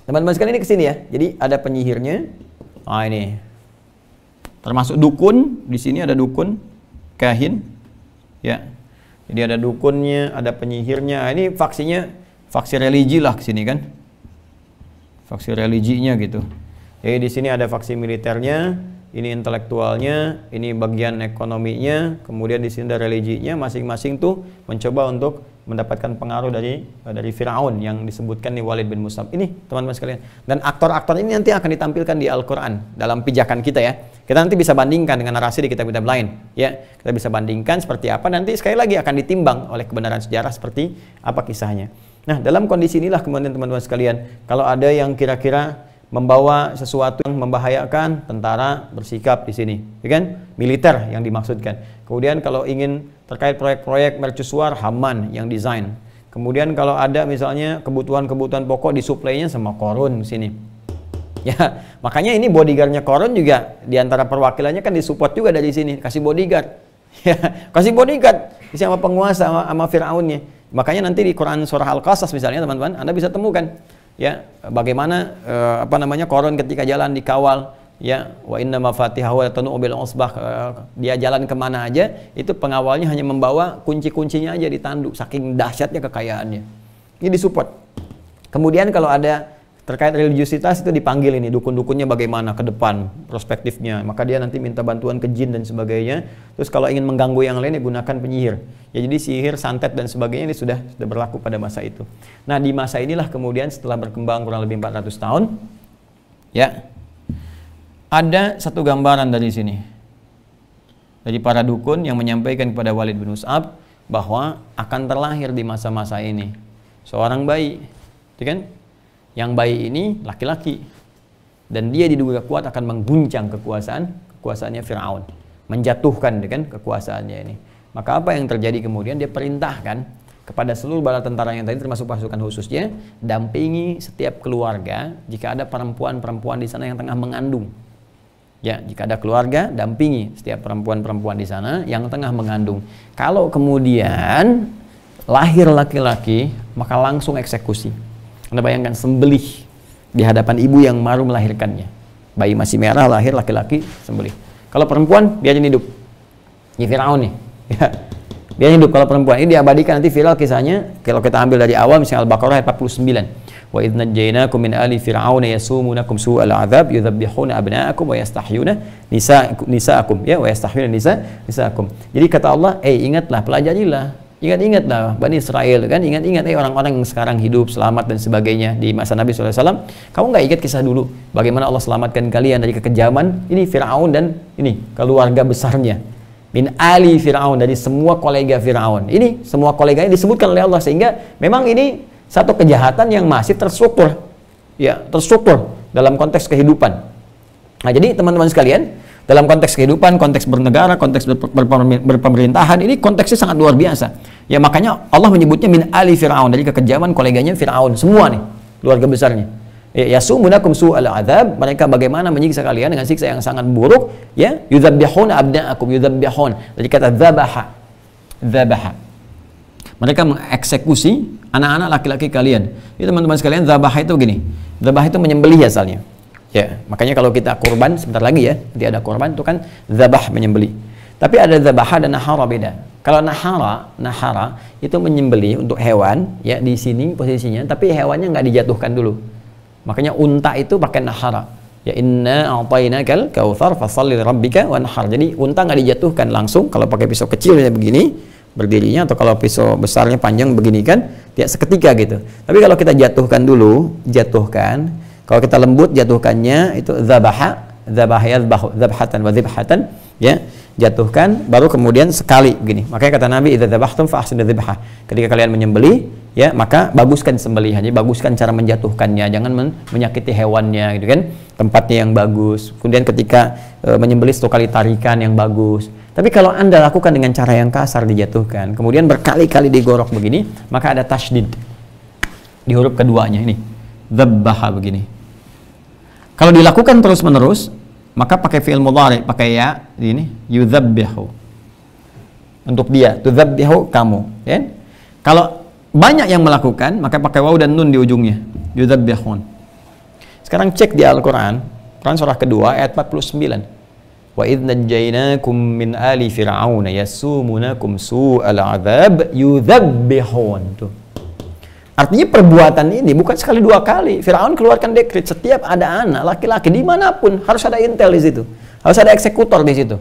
Speaker 1: Teman-teman sekalian ini kesini ya. Jadi ada penyihirnya. Ini termasuk dukun. Di sini ada dukun, kahin. Ya. Jadi ada dukunnya, ada penyihirnya. Ini faksi religi lah kesini kan. Faksi religinya gitu. Jadi di sini ada faksi militernya, ini intelektualnya, ini bagian ekonominya, kemudian di sini ada religinya. Masing-masing tuh mencoba untuk mendapatkan pengaruh dari Firaun yang disebutkan di Walid bin Mus'ab. Ini teman-teman sekalian. Dan aktor-aktor ini nanti akan ditampilkan di Al-Quran dalam pijakan kita ya. Kita nanti bisa bandingkan dengan narasi di kitab-kitab lain. Ya, kita bisa bandingkan seperti apa. Nanti sekali lagi akan ditimbang oleh kebenaran sejarah seperti apa kisahnya. Nah, dalam kondisi inilah kemudian teman-teman sekalian, kalau ada yang kira-kira membawa sesuatu yang membahayakan, tentara bersikap di sini, ya kan? Militer yang dimaksudkan. Kemudian kalau ingin terkait proyek-proyek mercusuar, Haman yang desain. Kemudian kalau ada misalnya kebutuhan-kebutuhan pokok disuplainya sama Qarun di sini. Ya, makanya ini bodyguardnya Qarun juga diantara perwakilannya kan disupport juga dari sini, kasih bodyguard. Ya, kasih bodyguard sama penguasa sama Firaunnya. Makanya nanti di Quran surah Al-Qasas misalnya teman-teman, Anda bisa temukan ya bagaimana Qarun ketika jalan dikawal, ya, wa inna mafatihahu latanu bil usbah, dia jalan kemana aja itu pengawalnya hanya membawa kunci-kuncinya aja ditanduk, saking dahsyatnya kekayaannya. Ini disupport. Kemudian kalau ada terkait religiusitas itu dipanggil ini dukun-dukunnya bagaimana ke depan perspektifnya, maka dia nanti minta bantuan ke jin dan sebagainya. Terus kalau ingin mengganggu yang lain ya gunakan penyihir ya. Jadi sihir, santet dan sebagainya ini sudah berlaku pada masa itu. Nah, di masa inilah kemudian setelah berkembang kurang lebih 400 tahun ya, ada satu gambaran dari sini dari para dukun yang menyampaikan kepada Walid bin Mus'ab bahwa akan terlahir di masa-masa ini seorang bayi, ya kan? Yang bayi ini laki-laki dan dia diduga kuat akan mengguncang kekuasaannya Firaun, menjatuhkan dengan kekuasaannya ini. Maka apa yang terjadi kemudian? Dia perintahkan kepada seluruh bala tentara yang tadi termasuk pasukan khususnya, dampingi setiap keluarga jika ada perempuan-perempuan di sana yang tengah mengandung. Ya, jika ada keluarga, dampingi setiap perempuan-perempuan di sana yang tengah mengandung. Kalau kemudian lahir laki-laki, maka langsung eksekusi. Anda bayangkan sembelih di hadapan ibu yang baru melahirkannya. Bayi masih merah, lahir laki-laki, sembelih. Kalau perempuan, biarin hidup. Ini Firaun nih. Ya. Biarin hidup kalau perempuan. Ini diabadikan, nanti viral kisahnya. Kalau kita ambil dari awal, misalnya Al-Baqarah ayat 49. Wa idh najjaynakum min ali fir'auna yasumunakum su'al 'adzab yudzabbihuna abna'akum wa yastahyuna nisa'akum. Ya, wa yastahyuna nisa'akum. Jadi kata Allah, ingatlah, pelajarilah. Ingat-ingatlah Bani Israel kan, ingat-ingat orang-orang yang sekarang hidup selamat dan sebagainya di masa Nabi SAW. Kamu nggak ingat kisah dulu bagaimana Allah selamatkan kalian dari kekejaman ini Firaun dan ini keluarga besarnya, min ali Firaun, dari semua kolega Firaun. Ini semua koleganya disebutkan oleh Allah, sehingga memang ini satu kejahatan yang masih terstruktur, ya, terstruktur dalam konteks kehidupan. Nah, jadi teman-teman sekalian, dalam konteks kehidupan, konteks bernegara, konteks berpemerintahan, ini konteksnya sangat luar biasa. Ya, makanya Allah menyebutnya min ali Fir'aun, dari kekejaman koleganya Fir'aun, semua nih, keluarga besarnya. Yasumunakum su'al 'adzab, mereka bagaimana menyiksa kalian dengan siksa yang sangat buruk, ya, yudzabbihuna abna'akum, yudzabbihun, dari kata dzabaha. Mereka mengeksekusi anak-anak laki-laki kalian. Jadi teman-teman sekalian, dzabaha itu gini. Dzabaha itu menyembelih asalnya. Ya, makanya kalau kita kurban sebentar lagi ya, nanti ada kurban itu kan zabah, menyembelih. Tapi ada zabaha dan nahara beda. Kalau nahara itu menyembelih untuk hewan, ya di sini posisinya, tapi hewannya nggak dijatuhkan dulu. Makanya unta itu pakai nahara. Ya inna a'tainakal kautsar fasholli lirabbika wanhar. Jadi unta nggak dijatuhkan langsung. Kalau pakai pisau kecilnya begini berdirinya, atau kalau pisau besarnya panjang begini kan, ya seketika gitu. Tapi kalau kita jatuhkan dulu, kalau kita lembut jatuhkannya itu zabahatan wa dzibhatan, ya jatuhkan baru kemudian sekali begini. Makanya kata Nabi, idza dzabhtum fa ahsinu dzibhah. Ketika kalian menyembelih, ya maka baguskan sembelihannya, baguskan cara menjatuhkannya, jangan menyakiti hewannya gitu kan. Tempatnya yang bagus. Kemudian ketika menyembelih 1 kali tarikan yang bagus. Tapi kalau Anda lakukan dengan cara yang kasar, dijatuhkan, kemudian berkali-kali digorok begini, maka ada tasydid di huruf keduanya ini. Dzabbaha begini. Kalau dilakukan terus-menerus, maka pakai fi'il mudhari, pakai ya ini, yudzabbihu. Untuk dia, tudzabbihu kamu, ya. Kalau banyak yang melakukan, maka pakai waw dan nun di ujungnya, yudzabbihun. Sekarang cek di Al-Qur'an, Quran surah kedua ayat 49. Wa idz najjaynakum min ali fir'auna yasumunakum su'al 'adzab yudzabbihun. Tuh. Artinya perbuatan ini bukan sekali 2 kali. Firaun keluarkan dekret, setiap ada anak laki-laki dimanapun harus ada intel di situ, harus ada eksekutor di situ.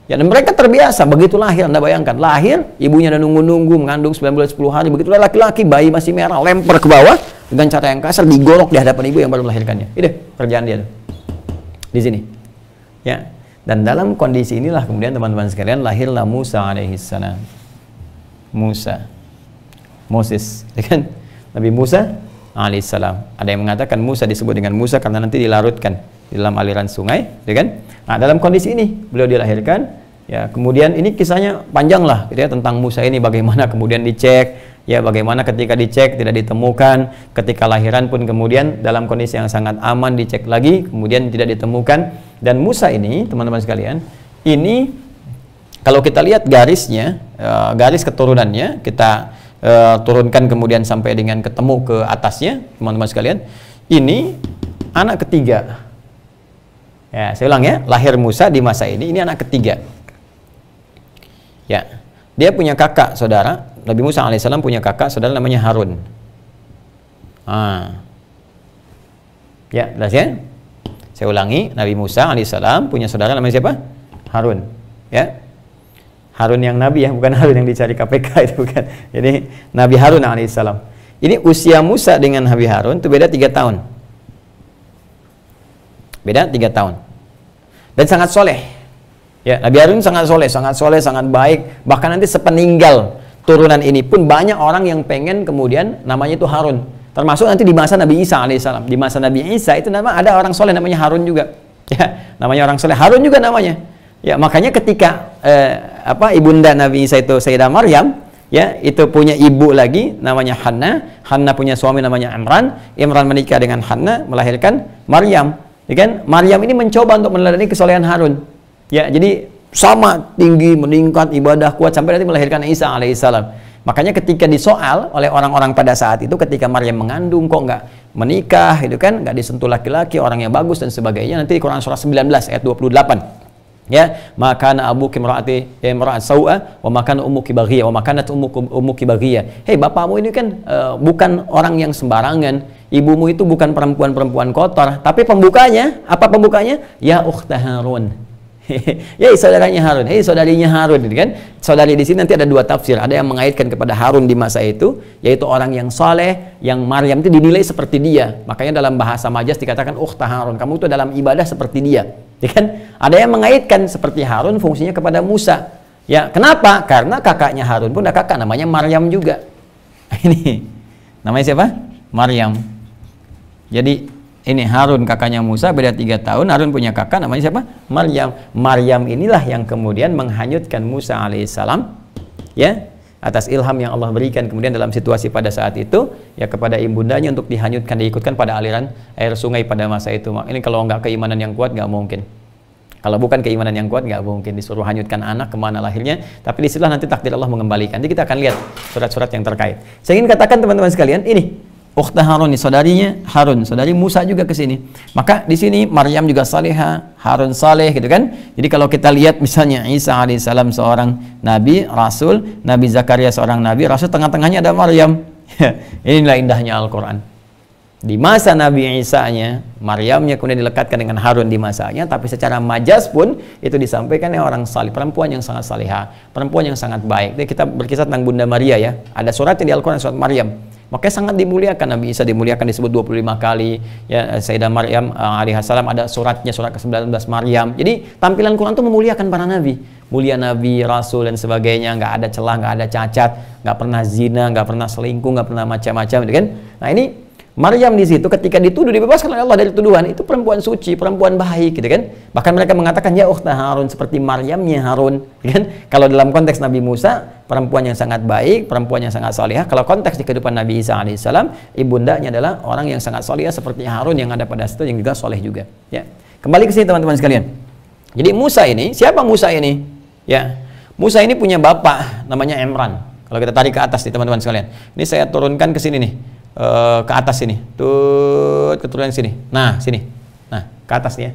Speaker 1: Ya, dan mereka terbiasa begitu lahir. Anda bayangkan, lahir ibunya udah nunggu-nunggu mengandung 9 bulan 10 hari, begitu laki-laki bayi masih merah, lempar ke bawah dengan cara yang kasar, digorok di hadapan ibu yang baru melahirkannya. Itu kerjaan dia tuh. Di sini. Ya. Dan dalam kondisi inilah kemudian teman-teman sekalian lahirlah Musa alaihissalam. Moses, ya kan? Nabi Musa alaihissalam. Ada yang mengatakan Musa disebut dengan Musa karena nanti dilarutkan di dalam aliran sungai, ya kan? Nah, dalam kondisi ini beliau dilahirkan, ya. Kemudian ini kisahnya panjang lah, gitu ya, tentang Musa ini bagaimana kemudian dicek, ya, bagaimana ketika dicek tidak ditemukan, ketika lahiran pun kemudian dalam kondisi yang sangat aman dicek lagi, kemudian tidak ditemukan. Dan Musa ini, teman-teman sekalian, ini kalau kita lihat garisnya, garis keturunannya, kita turunkan kemudian sampai dengan ketemu ke atasnya, teman-teman sekalian, ini anak ketiga. Ya, saya ulang ya, lahir Musa di masa ini anak ketiga. Ya, dia punya kakak saudara, Nabi Musa alaihissalam punya kakak saudara namanya Harun. Ya, jelas ya? Saya ulangi, Nabi Musa alaihissalam punya saudara namanya siapa? Harun. Ya, Harun yang Nabi ya, bukan Harun yang dicari KPK itu bukan. Jadi Nabi Harun alaihissalam. Ini usia Musa dengan Nabi Harun itu beda 3 tahun. Beda 3 tahun. Dan sangat soleh. Ya, Nabi Harun sangat soleh, sangat baik. Bahkan nanti sepeninggal turunan ini pun banyak orang yang pengen kemudian namanya itu Harun. Termasuk nanti di masa Nabi Isa alaihissalam. Di masa Nabi Isa itu ada orang soleh namanya Harun juga. Ya, namanya orang soleh. Harun juga namanya. Ya, makanya ketika ibunda Nabi Isa itu Sayyidah Maryam, ya, itu punya ibu lagi namanya Hanna. Hanna punya suami namanya Imran. Imran menikah dengan Hanna, melahirkan Maryam. Ya kan? Maryam ini mencoba untuk meneladani kesolehan Harun. Ya, jadi sama tinggi, meningkat, ibadah kuat sampai nanti melahirkan Isa alaihissalam. Makanya ketika disoal oleh orang-orang pada saat itu, ketika Maryam mengandung kok nggak menikah, itu kan nggak disentuh laki-laki, orang yang bagus dan sebagainya. Nanti di Quran surah 19 ayat 28. Ya, maka abuki imra'at sau'a wa makana ummuki baghiyah wa makanat ummuki baghiyah. Hei, bapakmu ini kan bukan orang yang sembarangan. Ibumu itu bukan perempuan-perempuan kotor, tapi pembukanya, apa pembukanya? Ya ukhta Harun. Ya saudaranya Harun, saudarinya Harun, kan? Saudari di sini nanti ada 2 tafsir. Ada yang mengaitkan kepada Harun di masa itu, yaitu orang yang soleh, yang Maryam itu dinilai seperti dia. Makanya dalam bahasa Majaz dikatakan ukhta Harun, kamu itu dalam ibadah seperti dia. Ya kan? Ada yang mengaitkan seperti Harun fungsinya kepada Musa. Ya, kenapa? Karena kakaknya Harun pun ada kakak namanya Maryam juga. Ini namanya siapa? Maryam. Jadi ini Harun kakaknya Musa, beda 3 tahun. Harun punya kakak namanya siapa? Maryam. Maryam inilah yang kemudian menghanyutkan Musa alaihissalam, ya, atas ilham yang Allah berikan kemudian dalam situasi pada saat itu, ya, kepada ibundanya untuk dihanyutkan, diikutkan pada aliran air sungai pada masa itu. Ini kalau nggak keimanan yang kuat nggak mungkin. Kalau bukan keimanan yang kuat nggak mungkin disuruh hanyutkan anak kemana lahirnya. Tapi disitulah nanti takdir Allah mengembalikan. Nanti kita akan lihat surat-surat yang terkait. Saya ingin katakan teman-teman sekalian, ini ukhta Harun, saudarinya Harun, saudari Musa juga ke sini. Maka di sini Maryam juga salihah, Harun saleh gitu kan. Jadi kalau kita lihat misalnya Isa alaihissalam seorang nabi, rasul, Nabi Zakaria seorang nabi, rasul, tengah-tengahnya ada Maryam. Inilah indahnya Al-Qur'an. Di masa Nabi Isa-nya, Maryamnya kemudian dilekatkan dengan Harun di masanya, tapi secara majas pun itu disampaikan oleh orang salih, perempuan yang sangat salihah, perempuan yang sangat baik. Jadi kita berkisah tentang Bunda Maria ya. Ada surat yang di Al-Qur'an, surat Maryam. Makanya sangat dimuliakan. Nabi Isa dimuliakan, disebut 25 kali ya. Sayyidah Maryam alaihissalam ada suratnya, surat ke-19 Maryam. Jadi tampilan Quran itu memuliakan para nabi, mulia nabi, rasul dan sebagainya, nggak ada celah, nggak ada cacat, nggak pernah zina, nggak pernah selingkuh, nggak pernah macam-macam gitu kan. Nah ini Maryam di situ ketika dituduh, dibebaskan oleh Allah dari tuduhan, itu perempuan suci, perempuan baik gitu kan. Bahkan mereka mengatakan ya ukhta Harun, seperti Maryamnya Harun gitu kan. Kalau dalam konteks Nabi Musa, perempuan yang sangat baik, perempuan yang sangat salihah. Kalau konteks di kehidupan Nabi Isa alaihissalam, ibundanya adalah orang yang sangat salihah seperti Harun yang ada pada situ, yang juga soleh juga ya. Kembali ke sini teman-teman sekalian. Jadi Musa ini, siapa Musa ini? Ya, Musa ini punya bapak namanya Imran. Kalau kita tarik ke atas nih teman-teman sekalian, ini saya turunkan ke sini nih, ke atas sini, tuh keturunan sini. Nah sini, nah ke atas nih ya.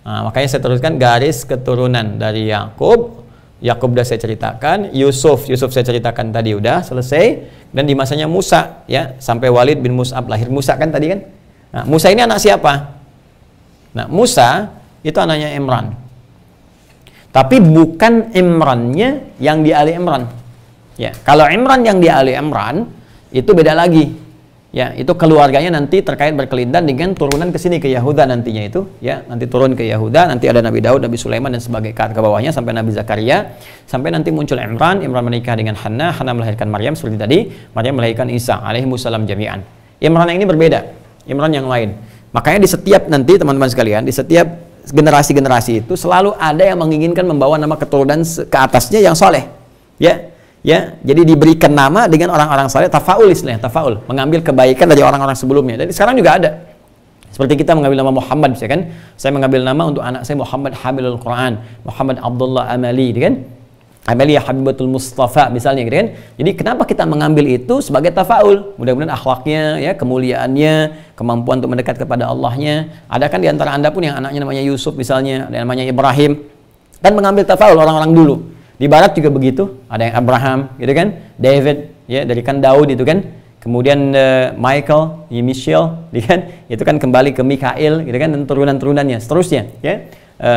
Speaker 1: Nah, makanya saya teruskan garis keturunan dari Yakub. Yakub sudah saya ceritakan, Yusuf saya ceritakan tadi udah selesai. Dan di masanya Musa ya, sampai Walid bin Mus'ab lahir Musa kan tadi kan. Nah, Musa ini anak siapa? Nah, Musa itu anaknya Imran. Tapi bukan Imrannya yang di Ali Imran. Ya, kalau Imran yang di Ali Imran itu beda lagi. Ya, itu keluarganya nanti terkait berkelindan dengan turunan ke sini ke Yahuda nantinya itu, ya, nanti turun ke Yahuda, nanti ada Nabi Daud, Nabi Sulaiman dan sebagai ke bawahnya sampai Nabi Zakaria, sampai nanti muncul Imran menikah dengan Hannah melahirkan Maryam seperti tadi, Maryam melahirkan Isa alaihimussalam jami'an. Imran yang ini berbeda, Imran yang lain. Makanya di setiap nanti teman-teman sekalian, di setiap generasi-generasi itu selalu ada yang menginginkan membawa nama keturunan ke atasnya yang soleh, ya. Ya, jadi diberikan nama dengan orang-orang saleh, tafaul istilahnya, tafaul, mengambil kebaikan dari orang-orang sebelumnya. Jadi sekarang juga ada. Seperti kita mengambil nama Muhammad, ya kan? Saya mengambil nama untuk anak saya Muhammad Habilul Quran, Muhammad Abdullah Amali, gitu kan? Amelia Habibatul Mustafa misalnya, gitu kan? Jadi kenapa kita mengambil itu sebagai tafaul? Mudah-mudahan akhlaknya, ya, kemuliaannya, kemampuan untuk mendekat kepada Allahnya. Ada kan di antara Anda pun yang anaknya namanya Yusuf misalnya, ada yang namanya Ibrahim, kan mengambil tafaul orang-orang dulu. Di barat juga begitu, ada yang Abraham, gitu kan, David, ya, dari kan Daud itu kan, kemudian Michael, Michelle, gitu kan, itu kan kembali ke Mikail, gitu kan, dan turunan-turunannya, seterusnya, ya,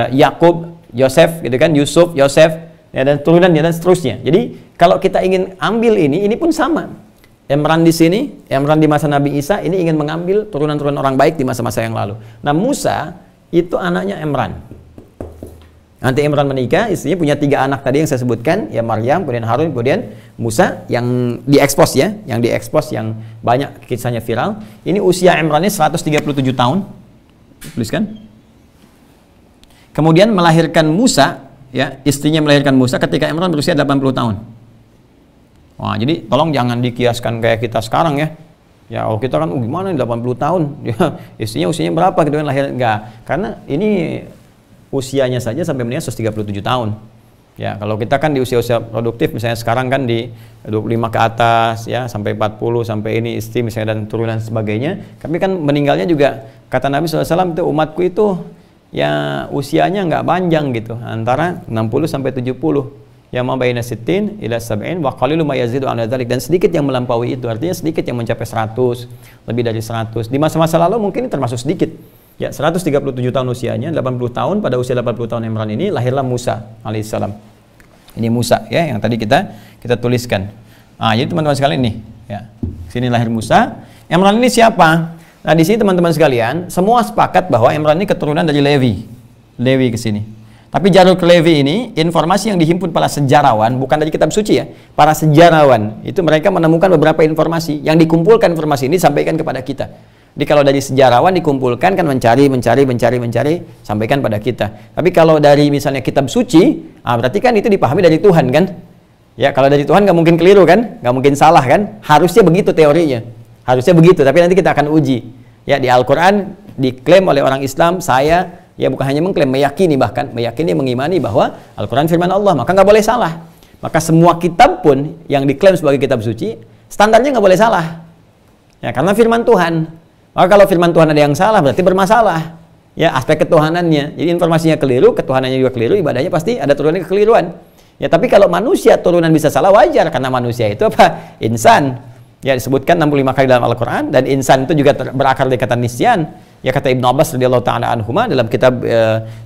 Speaker 1: Yakub, Yosef, gitu kan, Yusuf, Yosef, ya, dan turunannya dan seterusnya. Jadi kalau kita ingin ambil ini pun sama. Imran di sini, Imran di masa Nabi Isa, ini ingin mengambil turunan-turunan orang baik di masa-masa yang lalu. Nah Musa itu anaknya Imran. Nanti Imran menikah, istrinya punya 3 anak tadi yang saya sebutkan, ya Maryam, kemudian Harun, kemudian Musa yang diekspos ya, yang banyak kisahnya viral. Ini usia Imrannya 137 tahun, tuliskan. Kemudian melahirkan Musa, ya istrinya melahirkan Musa ketika Imran berusia 80 tahun. Wah, jadi tolong jangan dikiaskan kayak kita sekarang ya. Ya, oh kita kan gimana 80 tahun, ya usianya berapa gitu kan lahir, enggak. Karena ini usianya saja sampai meninggal 137 tahun. Ya, kalau kita kan di usia-usia produktif misalnya sekarang kan di 25 ke atas ya, sampai 40, sampai ini istri misalnya dan turunan sebagainya. Tapi kan meninggalnya juga kata Nabi SAW itu umatku itu ya usianya nggak panjang gitu, antara 60 sampai 70. Ya ma baina 60 ila 70 wa qalilun ma yazidu ala dzalik, dan sedikit yang melampaui itu, artinya sedikit yang mencapai 100, lebih dari 100. Di masa-masa lalu mungkin ini termasuk sedikit. Ya, 137 tahun usianya, 80 tahun, pada usia 80 tahun Imran ini lahirlah Musa alaihissalam. Ini Musa ya, yang tadi kita tuliskan. Ah, jadi teman-teman sekalian nih, ya. Sini lahir Musa. Imran ini siapa? Nah, di sini teman-teman sekalian, semua sepakat bahwa Imran ini keturunan dari Levi. Levi ke sini. Tapi jalur ke Levi ini, informasi yang dihimpun para sejarawan, bukan dari kitab suci ya. Para sejarawan, itu mereka menemukan beberapa informasi, yang dikumpulkan informasi ini disampaikan kepada kita. Jadi kalau dari sejarawan dikumpulkan kan mencari, sampaikan pada kita. Tapi kalau dari misalnya kitab suci, berarti kan itu dipahami dari Tuhan kan? Ya, kalau dari Tuhan nggak mungkin keliru kan? Nggak mungkin salah kan? Harusnya begitu teorinya. Harusnya begitu, tapi nanti kita akan uji. Ya, di Al-Quran diklaim oleh orang Islam, saya ya bukan hanya mengklaim, meyakini, mengimani bahwa Al-Quran firman Allah, maka nggak boleh salah. Maka semua kitab pun yang diklaim sebagai kitab suci, standarnya nggak boleh salah. Ya, karena firman Tuhan. Maka kalau firman Tuhan ada yang salah berarti bermasalah. Ya, aspek ketuhanannya. Jadi informasinya keliru, ketuhanannya juga keliru, ibadahnya pasti ada turunan kekeliruan. Ya, tapi kalau manusia turunan bisa salah wajar karena manusia itu apa? Insan. Ya, disebutkan 65 kali dalam Al-Qur'an, dan insan itu juga berakar dari kata nisyan. Ya, kata Ibnu Abbas radhiyallahu taala anhuma dalam kitab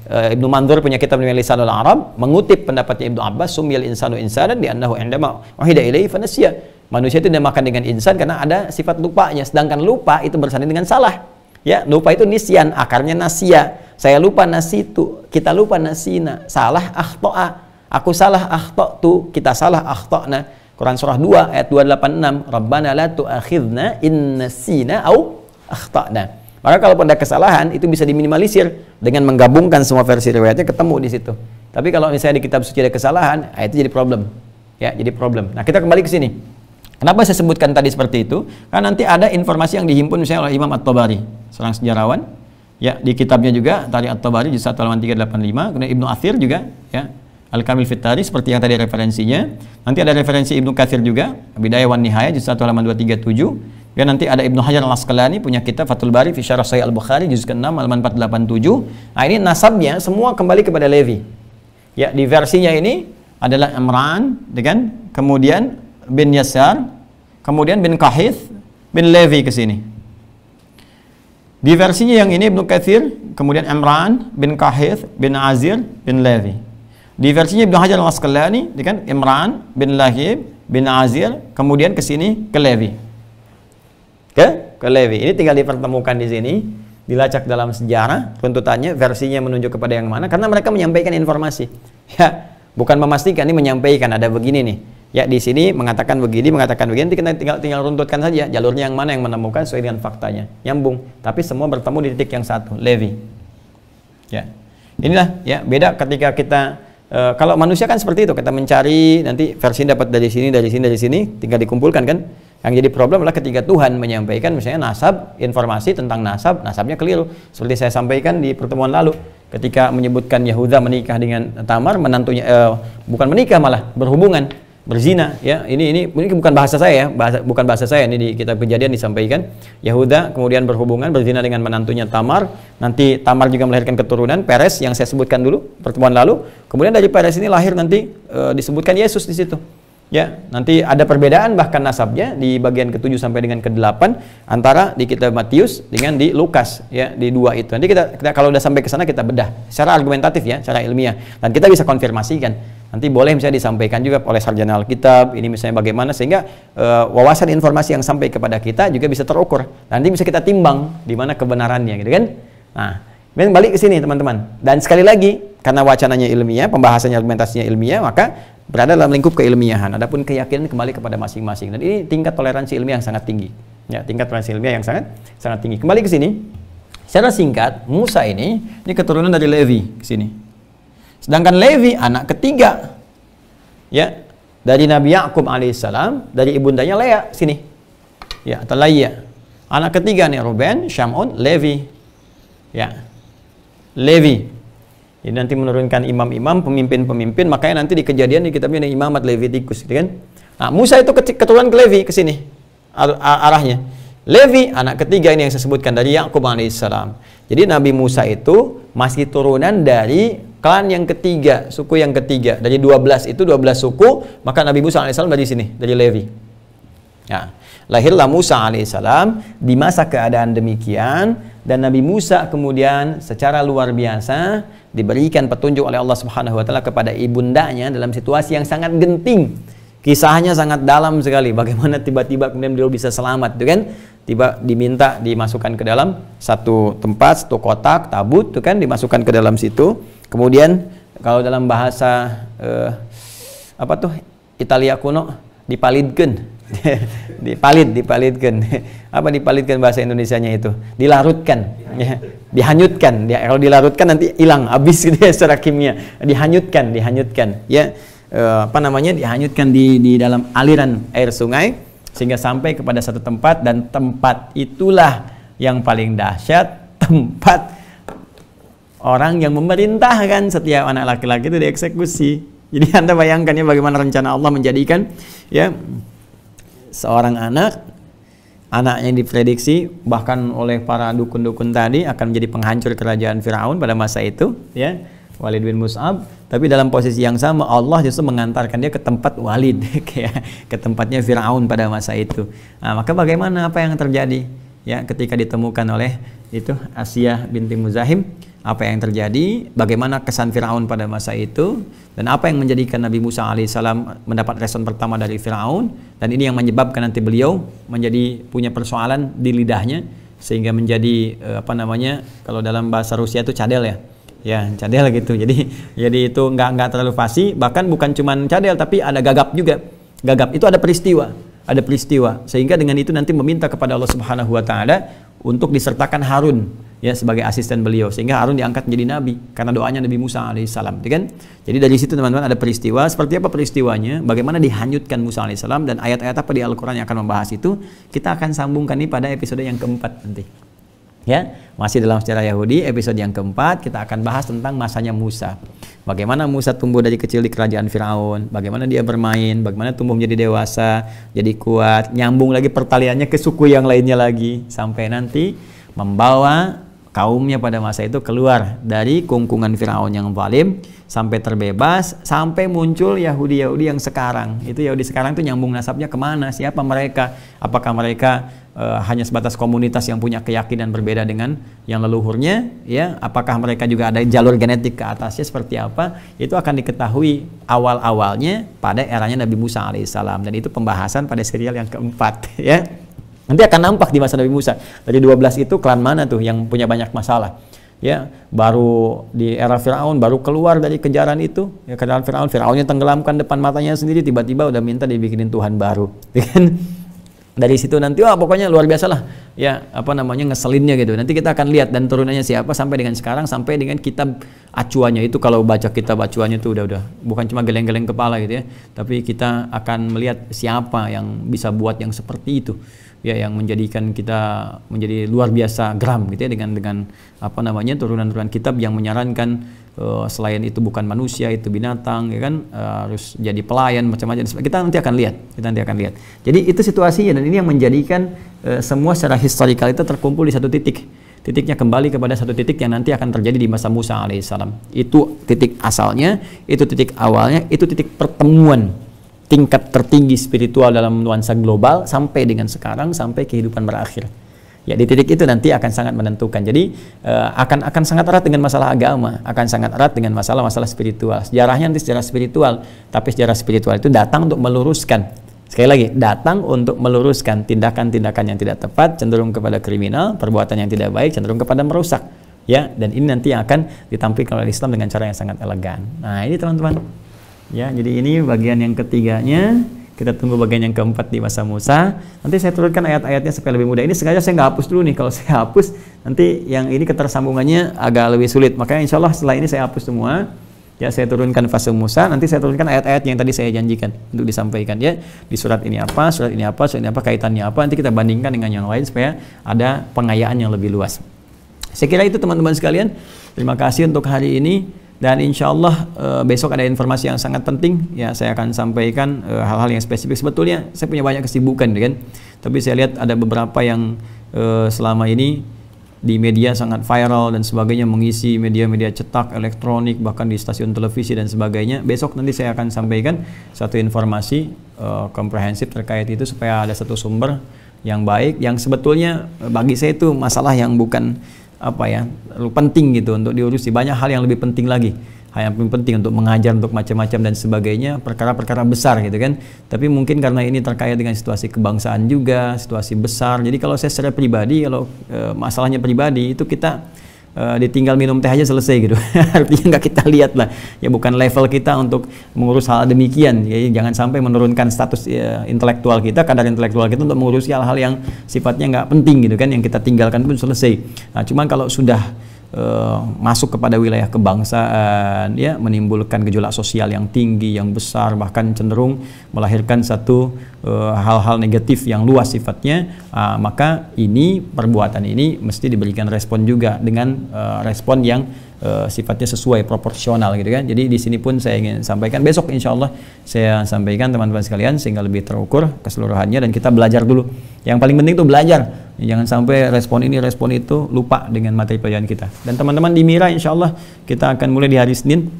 Speaker 1: Ibnu Mandzur punya kitab namanya Lisanul Arab, mengutip pendapatnya Ibnu Abbas, sumiyal insanu insanan di annahu indama wahida ilaihi fanasiya. Manusia itu dinamakan dengan insan karena ada sifat lupanya, sedangkan lupa itu bersanding dengan salah. Ya, lupa itu nisyan, akarnya nasia. Saya lupa nasitu, kita lupa nasina. Salah akhto'a, aku salah akhto'tu, kita salah akhto'na. Quran surah 2 ayat 286, Rabbana la tu'akhidna in nasina au akhtana. Maka kalau ada kesalahan itu bisa diminimalisir dengan menggabungkan semua versi riwayatnya, ketemu di situ. Tapi kalau misalnya di kitab suci ada kesalahan, itu jadi problem. Ya, jadi problem. Nah, kita kembali ke sini. Kenapa saya sebutkan tadi seperti itu? Karena nanti ada informasi yang dihimpun misalnya oleh Imam At-Tabari, seorang sejarawan. Ya, di kitabnya juga Tarikh At-Tabari juz 1 halaman 385, kemudian Ibnu Athir juga, ya. Al-Kamil fit Tarikh seperti yang tadi referensinya. Nanti ada referensi Ibnu Katsir juga, Bidayah wan Nihayah juz 1 halaman 237. Dan nanti ada Ibnu Hajar Al-Asqalani punya kitab Fathul Bari fi Syarah Sahih Al-Bukhari juz ke-6 halaman 487. Nah, ini nasabnya semua kembali kepada Levi. Ya, di versinya ini adalah Imran dengan kemudian bin Yasar, kemudian bin Kahith, bin Levi ke sini. Di versinya yang ini Ibnu Katsir, kemudian Imran bin Kahith, bin Azir, bin Levi. Di versinya Ibnu Hajar Al-Asqalani, kan Imran bin Lahib, bin Azir, kemudian ke sini ke Levi. Ke Levi. Ini tinggal dipertemukan di sini, dilacak dalam sejarah, tuntutannya versinya menunjuk kepada yang mana, karena mereka menyampaikan informasi. Ya, bukan memastikan, ini menyampaikan ada begini nih. Ya, di sini mengatakan begini, nanti kita tinggal runtutkan saja jalurnya yang mana yang menemukan sesuai dengan faktanya, nyambung. Tapi semua bertemu di titik yang satu, Levi. Ya, inilah ya beda ketika kita kalau manusia kan seperti itu, kita mencari nanti versi dapat dari sini, tinggal dikumpulkan kan. Yang jadi problem adalah ketika Tuhan menyampaikan misalnya nasab, informasi tentang nasabnya keliru. Seperti saya sampaikan di pertemuan lalu, ketika menyebutkan Yahuda menikah dengan Tamar, menantunya bukan menikah malah berhubungan, berzina. Ya, ini bukan bahasa saya ya, bukan bahasa saya, ini di kitab Kejadian disampaikan. Yahuda kemudian berhubungan berzina dengan menantunya Tamar. Nanti Tamar juga melahirkan keturunan Peres yang saya sebutkan dulu pertemuan lalu. Kemudian dari Peres ini lahir nanti disebutkan Yesus di situ. Ya, nanti ada perbedaan bahkan nasabnya di bagian ke-7 sampai dengan ke-8 antara di kitab Matius dengan di Lukas, ya, di dua itu. Nanti kita kalau udah sampai ke sana kita bedah secara argumentatif ya, secara ilmiah, dan kita bisa konfirmasikan. Nanti boleh misalnya disampaikan juga oleh sarjana Alkitab ini misalnya bagaimana sehingga wawasan informasi yang sampai kepada kita juga bisa terukur. Nanti bisa kita timbang di mana kebenarannya gitu kan. Nah, kemudian balik ke sini teman-teman. Dan sekali lagi karena wacananya ilmiah, pembahasannya argumentasinya ilmiah, maka berada dalam lingkup keilmiahan. Adapun keyakinan kembali kepada masing-masing. Dan ini tingkat toleransi ilmiah yang sangat tinggi. Ya, tingkat toleransi ilmiah yang sangat tinggi. Kembali ke sini. Secara singkat, Musa ini keturunan dari Levi ke sini. Sedangkan Levi anak ketiga. Ya, dari Nabi Yakub alaihissalam, dari ibundanya Lea sini. Ya, atau Laia. Anak ketiga nih Ruben, Syamun, Levi. Ya. Levi. Ini nanti menurunkan imam-imam, pemimpin-pemimpin, makanya nanti di Kejadian di kitabnya ada Imamat Levitikus, gitu kan? Nah, Musa itu keturunan ke Levi ke sini arahnya. Levi anak ketiga ini yang saya sebutkan dari Yakub alaihissalam. Jadi Nabi Musa itu masih turunan dari klan yang ketiga, suku yang ketiga. Dari 12 suku, maka Nabi Musa alaihissalam dari sini, dari Levi. Ya. Lahirlah Musa alaihissalam di masa keadaan demikian, dan Nabi Musa kemudian secara luar biasa diberikan petunjuk oleh Allah Subhanahu wa taala kepada ibundanya dalam situasi yang sangat genting. Kisahnya sangat dalam sekali, bagaimana tiba-tiba kemudian beliau bisa selamat, itu kan? Tiba diminta dimasukkan ke dalam satu tempat, satu kotak, tabut, itu kan, dimasukkan ke dalam situ. Kemudian kalau dalam bahasa apa tuh Italia kuno, dipalidkeun. dipalitkan. Apa dipalitkan bahasa Indonesianya itu? Dilarutkan, ya. Dihanyutkan. Kalau dilarutkan nanti hilang, habis gitu ya secara kimia. Dihanyutkan, ya. Apa namanya? Dihanyutkan di dalam aliran air sungai sehingga sampai kepada satu tempat, dan tempat itulah yang paling dahsyat, tempat orang yang memerintahkan setiap anak laki-laki itu dieksekusi. Jadi Anda bayangkan ya bagaimana rencana Allah menjadikan ya seorang anak anaknya diprediksi bahkan oleh para dukun-dukun tadi akan menjadi penghancur kerajaan Firaun pada masa itu, ya, Walid bin Mus'ab. Tapi dalam posisi yang sama Allah justru mengantarkan dia ke tempat Walid, ke tempatnya Firaun pada masa itu. Nah, maka bagaimana, apa yang terjadi ya ketika ditemukan oleh itu Asiyah binti Muzahim? Apa yang terjadi, bagaimana kesan Firaun pada masa itu, dan apa yang menjadikan Nabi Musa alaihissalam mendapat respon pertama dari Firaun, dan ini yang menyebabkan nanti beliau menjadi punya persoalan di lidahnya sehingga menjadi apa namanya, kalau dalam bahasa Rusia itu cadel, ya cadel gitu. Jadi itu nggak terlalu fasih, bahkan bukan cuma cadel tapi ada gagap juga. Gagap itu ada peristiwa sehingga dengan itu nanti meminta kepada Allah Subhanahu wa taala untuk disertakan Harun ya sebagai asisten beliau, sehingga Harun diangkat menjadi nabi karena doanya Nabi Musa alaihissalam, kan? Jadi dari situ teman-teman ada peristiwa. Seperti apa peristiwanya, bagaimana dihanyutkan Musa alaihissalam, dan ayat-ayat apa di Al-Quran yang akan membahas itu, kita akan sambungkan ini pada episode yang keempat nanti. Ya, masih dalam sejarah Yahudi, episode yang keempat kita akan bahas tentang masanya Musa. Bagaimana Musa tumbuh dari kecil di kerajaan Firaun, bagaimana dia bermain, bagaimana tumbuh menjadi dewasa, jadi kuat, nyambung lagi pertaliannya ke suku yang lainnya lagi, sampai nanti membawa kaumnya pada masa itu keluar dari kungkungan Firaun yang zalim sampai terbebas, sampai muncul Yahudi-Yahudi yang sekarang. Itu Yahudi sekarang itu nyambung nasabnya kemana? Siapa mereka? Apakah mereka hanya sebatas komunitas yang punya keyakinan berbeda dengan yang leluhurnya? Ya, apakah mereka juga ada jalur genetik ke atasnya seperti apa? Itu akan diketahui awal-awalnya pada eranya Nabi Musa alaihissalam, dan itu pembahasan pada serial yang keempat. Ya. Nanti akan nampak di masa Nabi Musa. Dari 12 itu klan mana tuh yang punya banyak masalah? Ya, baru di era Firaun baru keluar dari kejaran itu. Ya, kejaran Firaun, Firaunnya tenggelamkan depan matanya sendiri, tiba-tiba udah minta dibikinin Tuhan baru. Kan? Dari situ nanti pokoknya luar biasa lah. Ya, apa namanya, ngeselinnya gitu. Nanti kita akan lihat dan turunannya siapa sampai dengan sekarang, sampai dengan kitab acuannya itu. Kalau baca kitab acuannya itu udah bukan cuma geleng-geleng kepala gitu ya, tapi kita akan melihat siapa yang bisa buat yang seperti itu. Ya, yang menjadikan kita menjadi luar biasa geram gitu ya dengan apa namanya, turunan-turunan kitab yang menyarankan selain itu bukan manusia, itu binatang, ya kan, harus jadi pelayan macam-macam. Kita nanti akan lihat, Jadi itu situasinya, dan ini yang menjadikan semua secara historikal itu terkumpul di satu titik. Titiknya kembali kepada satu titik yang nanti akan terjadi di masa Musa alaihissalam. Itu titik asalnya, itu titik awalnya, itu titik pertemuan tingkat tertinggi spiritual dalam nuansa global sampai dengan sekarang, sampai kehidupan berakhir. Ya, di titik itu nanti akan sangat menentukan. Jadi akan sangat erat dengan masalah agama, akan sangat erat dengan masalah-masalah spiritual. Sejarahnya nanti sejarah spiritual, tapi sejarah spiritual itu datang untuk meluruskan. Sekali lagi, datang untuk meluruskan tindakan-tindakan yang tidak tepat, cenderung kepada kriminal, perbuatan yang tidak baik, cenderung kepada merusak. Ya, dan ini nanti akan ditampilkan oleh Islam dengan cara yang sangat elegan. Nah, ini teman-teman. Ya, jadi ini bagian yang ketiganya. Kita tunggu bagian yang keempat di masa Musa. Nanti saya turunkan ayat-ayatnya supaya lebih mudah. Ini sengaja saya nggak hapus dulu nih. Kalau saya hapus, nanti yang ini ketersambungannya agak lebih sulit. Makanya insya Allah setelah ini saya hapus semua. Ya, saya turunkan fase Musa. Nanti saya turunkan ayat-ayat yang tadi saya janjikan untuk disampaikan. Ya, di surat ini apa, surat ini apa, surat ini apa, kaitannya apa. Nanti kita bandingkan dengan yang lain supaya ada pengayaan yang lebih luas. Saya kira itu teman-teman sekalian. Terima kasih untuk hari ini. Dan insya Allah besok ada informasi yang sangat penting. Ya, saya akan sampaikan hal-hal yang spesifik. Sebetulnya saya punya banyak kesibukan, kan? Tapi saya lihat ada beberapa yang selama ini di media sangat viral dan sebagainya, mengisi media-media cetak, elektronik, bahkan di stasiun televisi dan sebagainya. Besok nanti saya akan sampaikan satu informasi komprehensif terkait itu, supaya ada satu sumber yang baik, yang sebetulnya bagi saya itu masalah yang bukan apa ya, penting gitu untuk diurusi. Banyak hal yang lebih penting lagi, hal yang lebih penting untuk mengajar, untuk macam-macam dan sebagainya, perkara-perkara besar gitu kan. Tapi mungkin karena ini terkait dengan situasi kebangsaan juga, situasi besar. Jadi kalau saya secara pribadi, kalau masalahnya pribadi itu kita ditinggal minum teh aja selesai gitu. Artinya nggak kita lihat lah, ya bukan level kita untuk mengurus hal demikian. Jadi jangan sampai menurunkan status intelektual kita, kadar intelektual kita untuk mengurusi hal-hal yang sifatnya nggak penting gitu kan, yang kita tinggalkan pun selesai. Nah, cuman kalau sudah masuk kepada wilayah kebangsaan, ya, menimbulkan gejolak sosial yang tinggi, yang besar, bahkan cenderung melahirkan satu hal-hal negatif yang luas sifatnya, maka ini perbuatan ini mesti diberikan respon juga dengan respon yang
Speaker 2: sifatnya sesuai proporsional gitu kan. Jadi di sini pun saya ingin sampaikan, besok insya Allah saya sampaikan teman-teman sekalian sehingga lebih terukur keseluruhannya dan kita belajar dulu. Yang paling penting itu belajar. Jangan sampai respon ini respon itu lupa dengan materi pelajaran kita. Dan teman-teman di Mira insya Allah kita akan mulai di hari Senin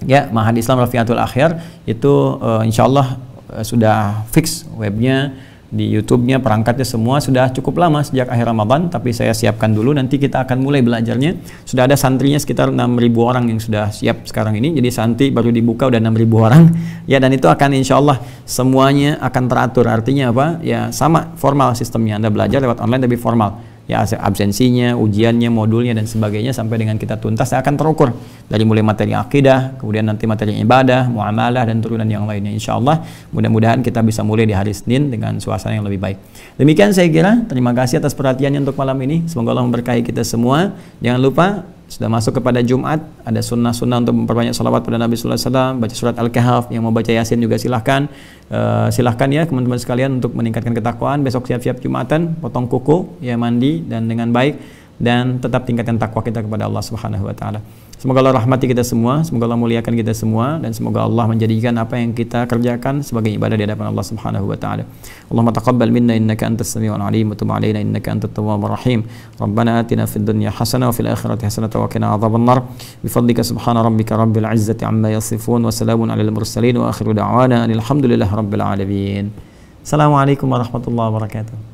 Speaker 2: ya, Ma'had Islam Rafiatul Akhyar itu insya Allah sudah fix webnya, di YouTube-nya, perangkatnya semua sudah cukup lama sejak akhir Ramadan, tapi saya siapkan dulu, nanti kita akan mulai belajarnya. Sudah ada santrinya sekitar 6.000 orang yang sudah siap sekarang ini, jadi santri baru dibuka udah 6.000 orang ya, dan itu akan insya Allah semuanya akan teratur. Artinya apa? Ya sama formal sistemnya, Anda belajar lewat online tapi formal ya, absensinya, ujiannya, modulnya dan sebagainya sampai dengan kita tuntas akan terukur dari mulai materi akidah, kemudian nanti materi ibadah, muamalah dan turunan yang lainnya. Insya Allah mudah-mudahan kita bisa mulai di hari Senin dengan suasana yang lebih baik. Demikian saya kira, terima kasih atas perhatiannya untuk malam ini, semoga Allah memberkahi kita semua. Jangan lupa sudah masuk kepada Jumat, ada sunnah-sunnah untuk memperbanyak salawat pada Nabi Sallallahu Alaihi Wasallam, baca surat Al-Kahf, yang mau baca Yasin juga silahkan. Silahkan ya teman-teman sekalian untuk meningkatkan ketakwaan. Besok siap-siap Jumatan, potong kuku, ya mandi dan dengan baik, dan tetap tingkatkan takwa kita kepada Allah Subhanahu Wa Taala. Semoga Allah rahmati kita semua, semoga Allah muliakan kita semua, dan semoga Allah menjadikan apa yang kita kerjakan sebagai ibadah di hadapan Allah Subhanahu Wa Taala. Allahumma taqabbal minna innaka antas samiul alim wa tub alaina innaka antat tawwabur rahim. Rabbana atina fid dunya hasanah wa fil akhirati hasanah wa qina adzabannar. Bi fadlika subhana rabbika rabbil izzati amma yasifun wa salamun alal mursalin wa akhiru da'wana alhamdulillahi rabbil alamin. Assalamualaikum warahmatullahi wabarakatuh.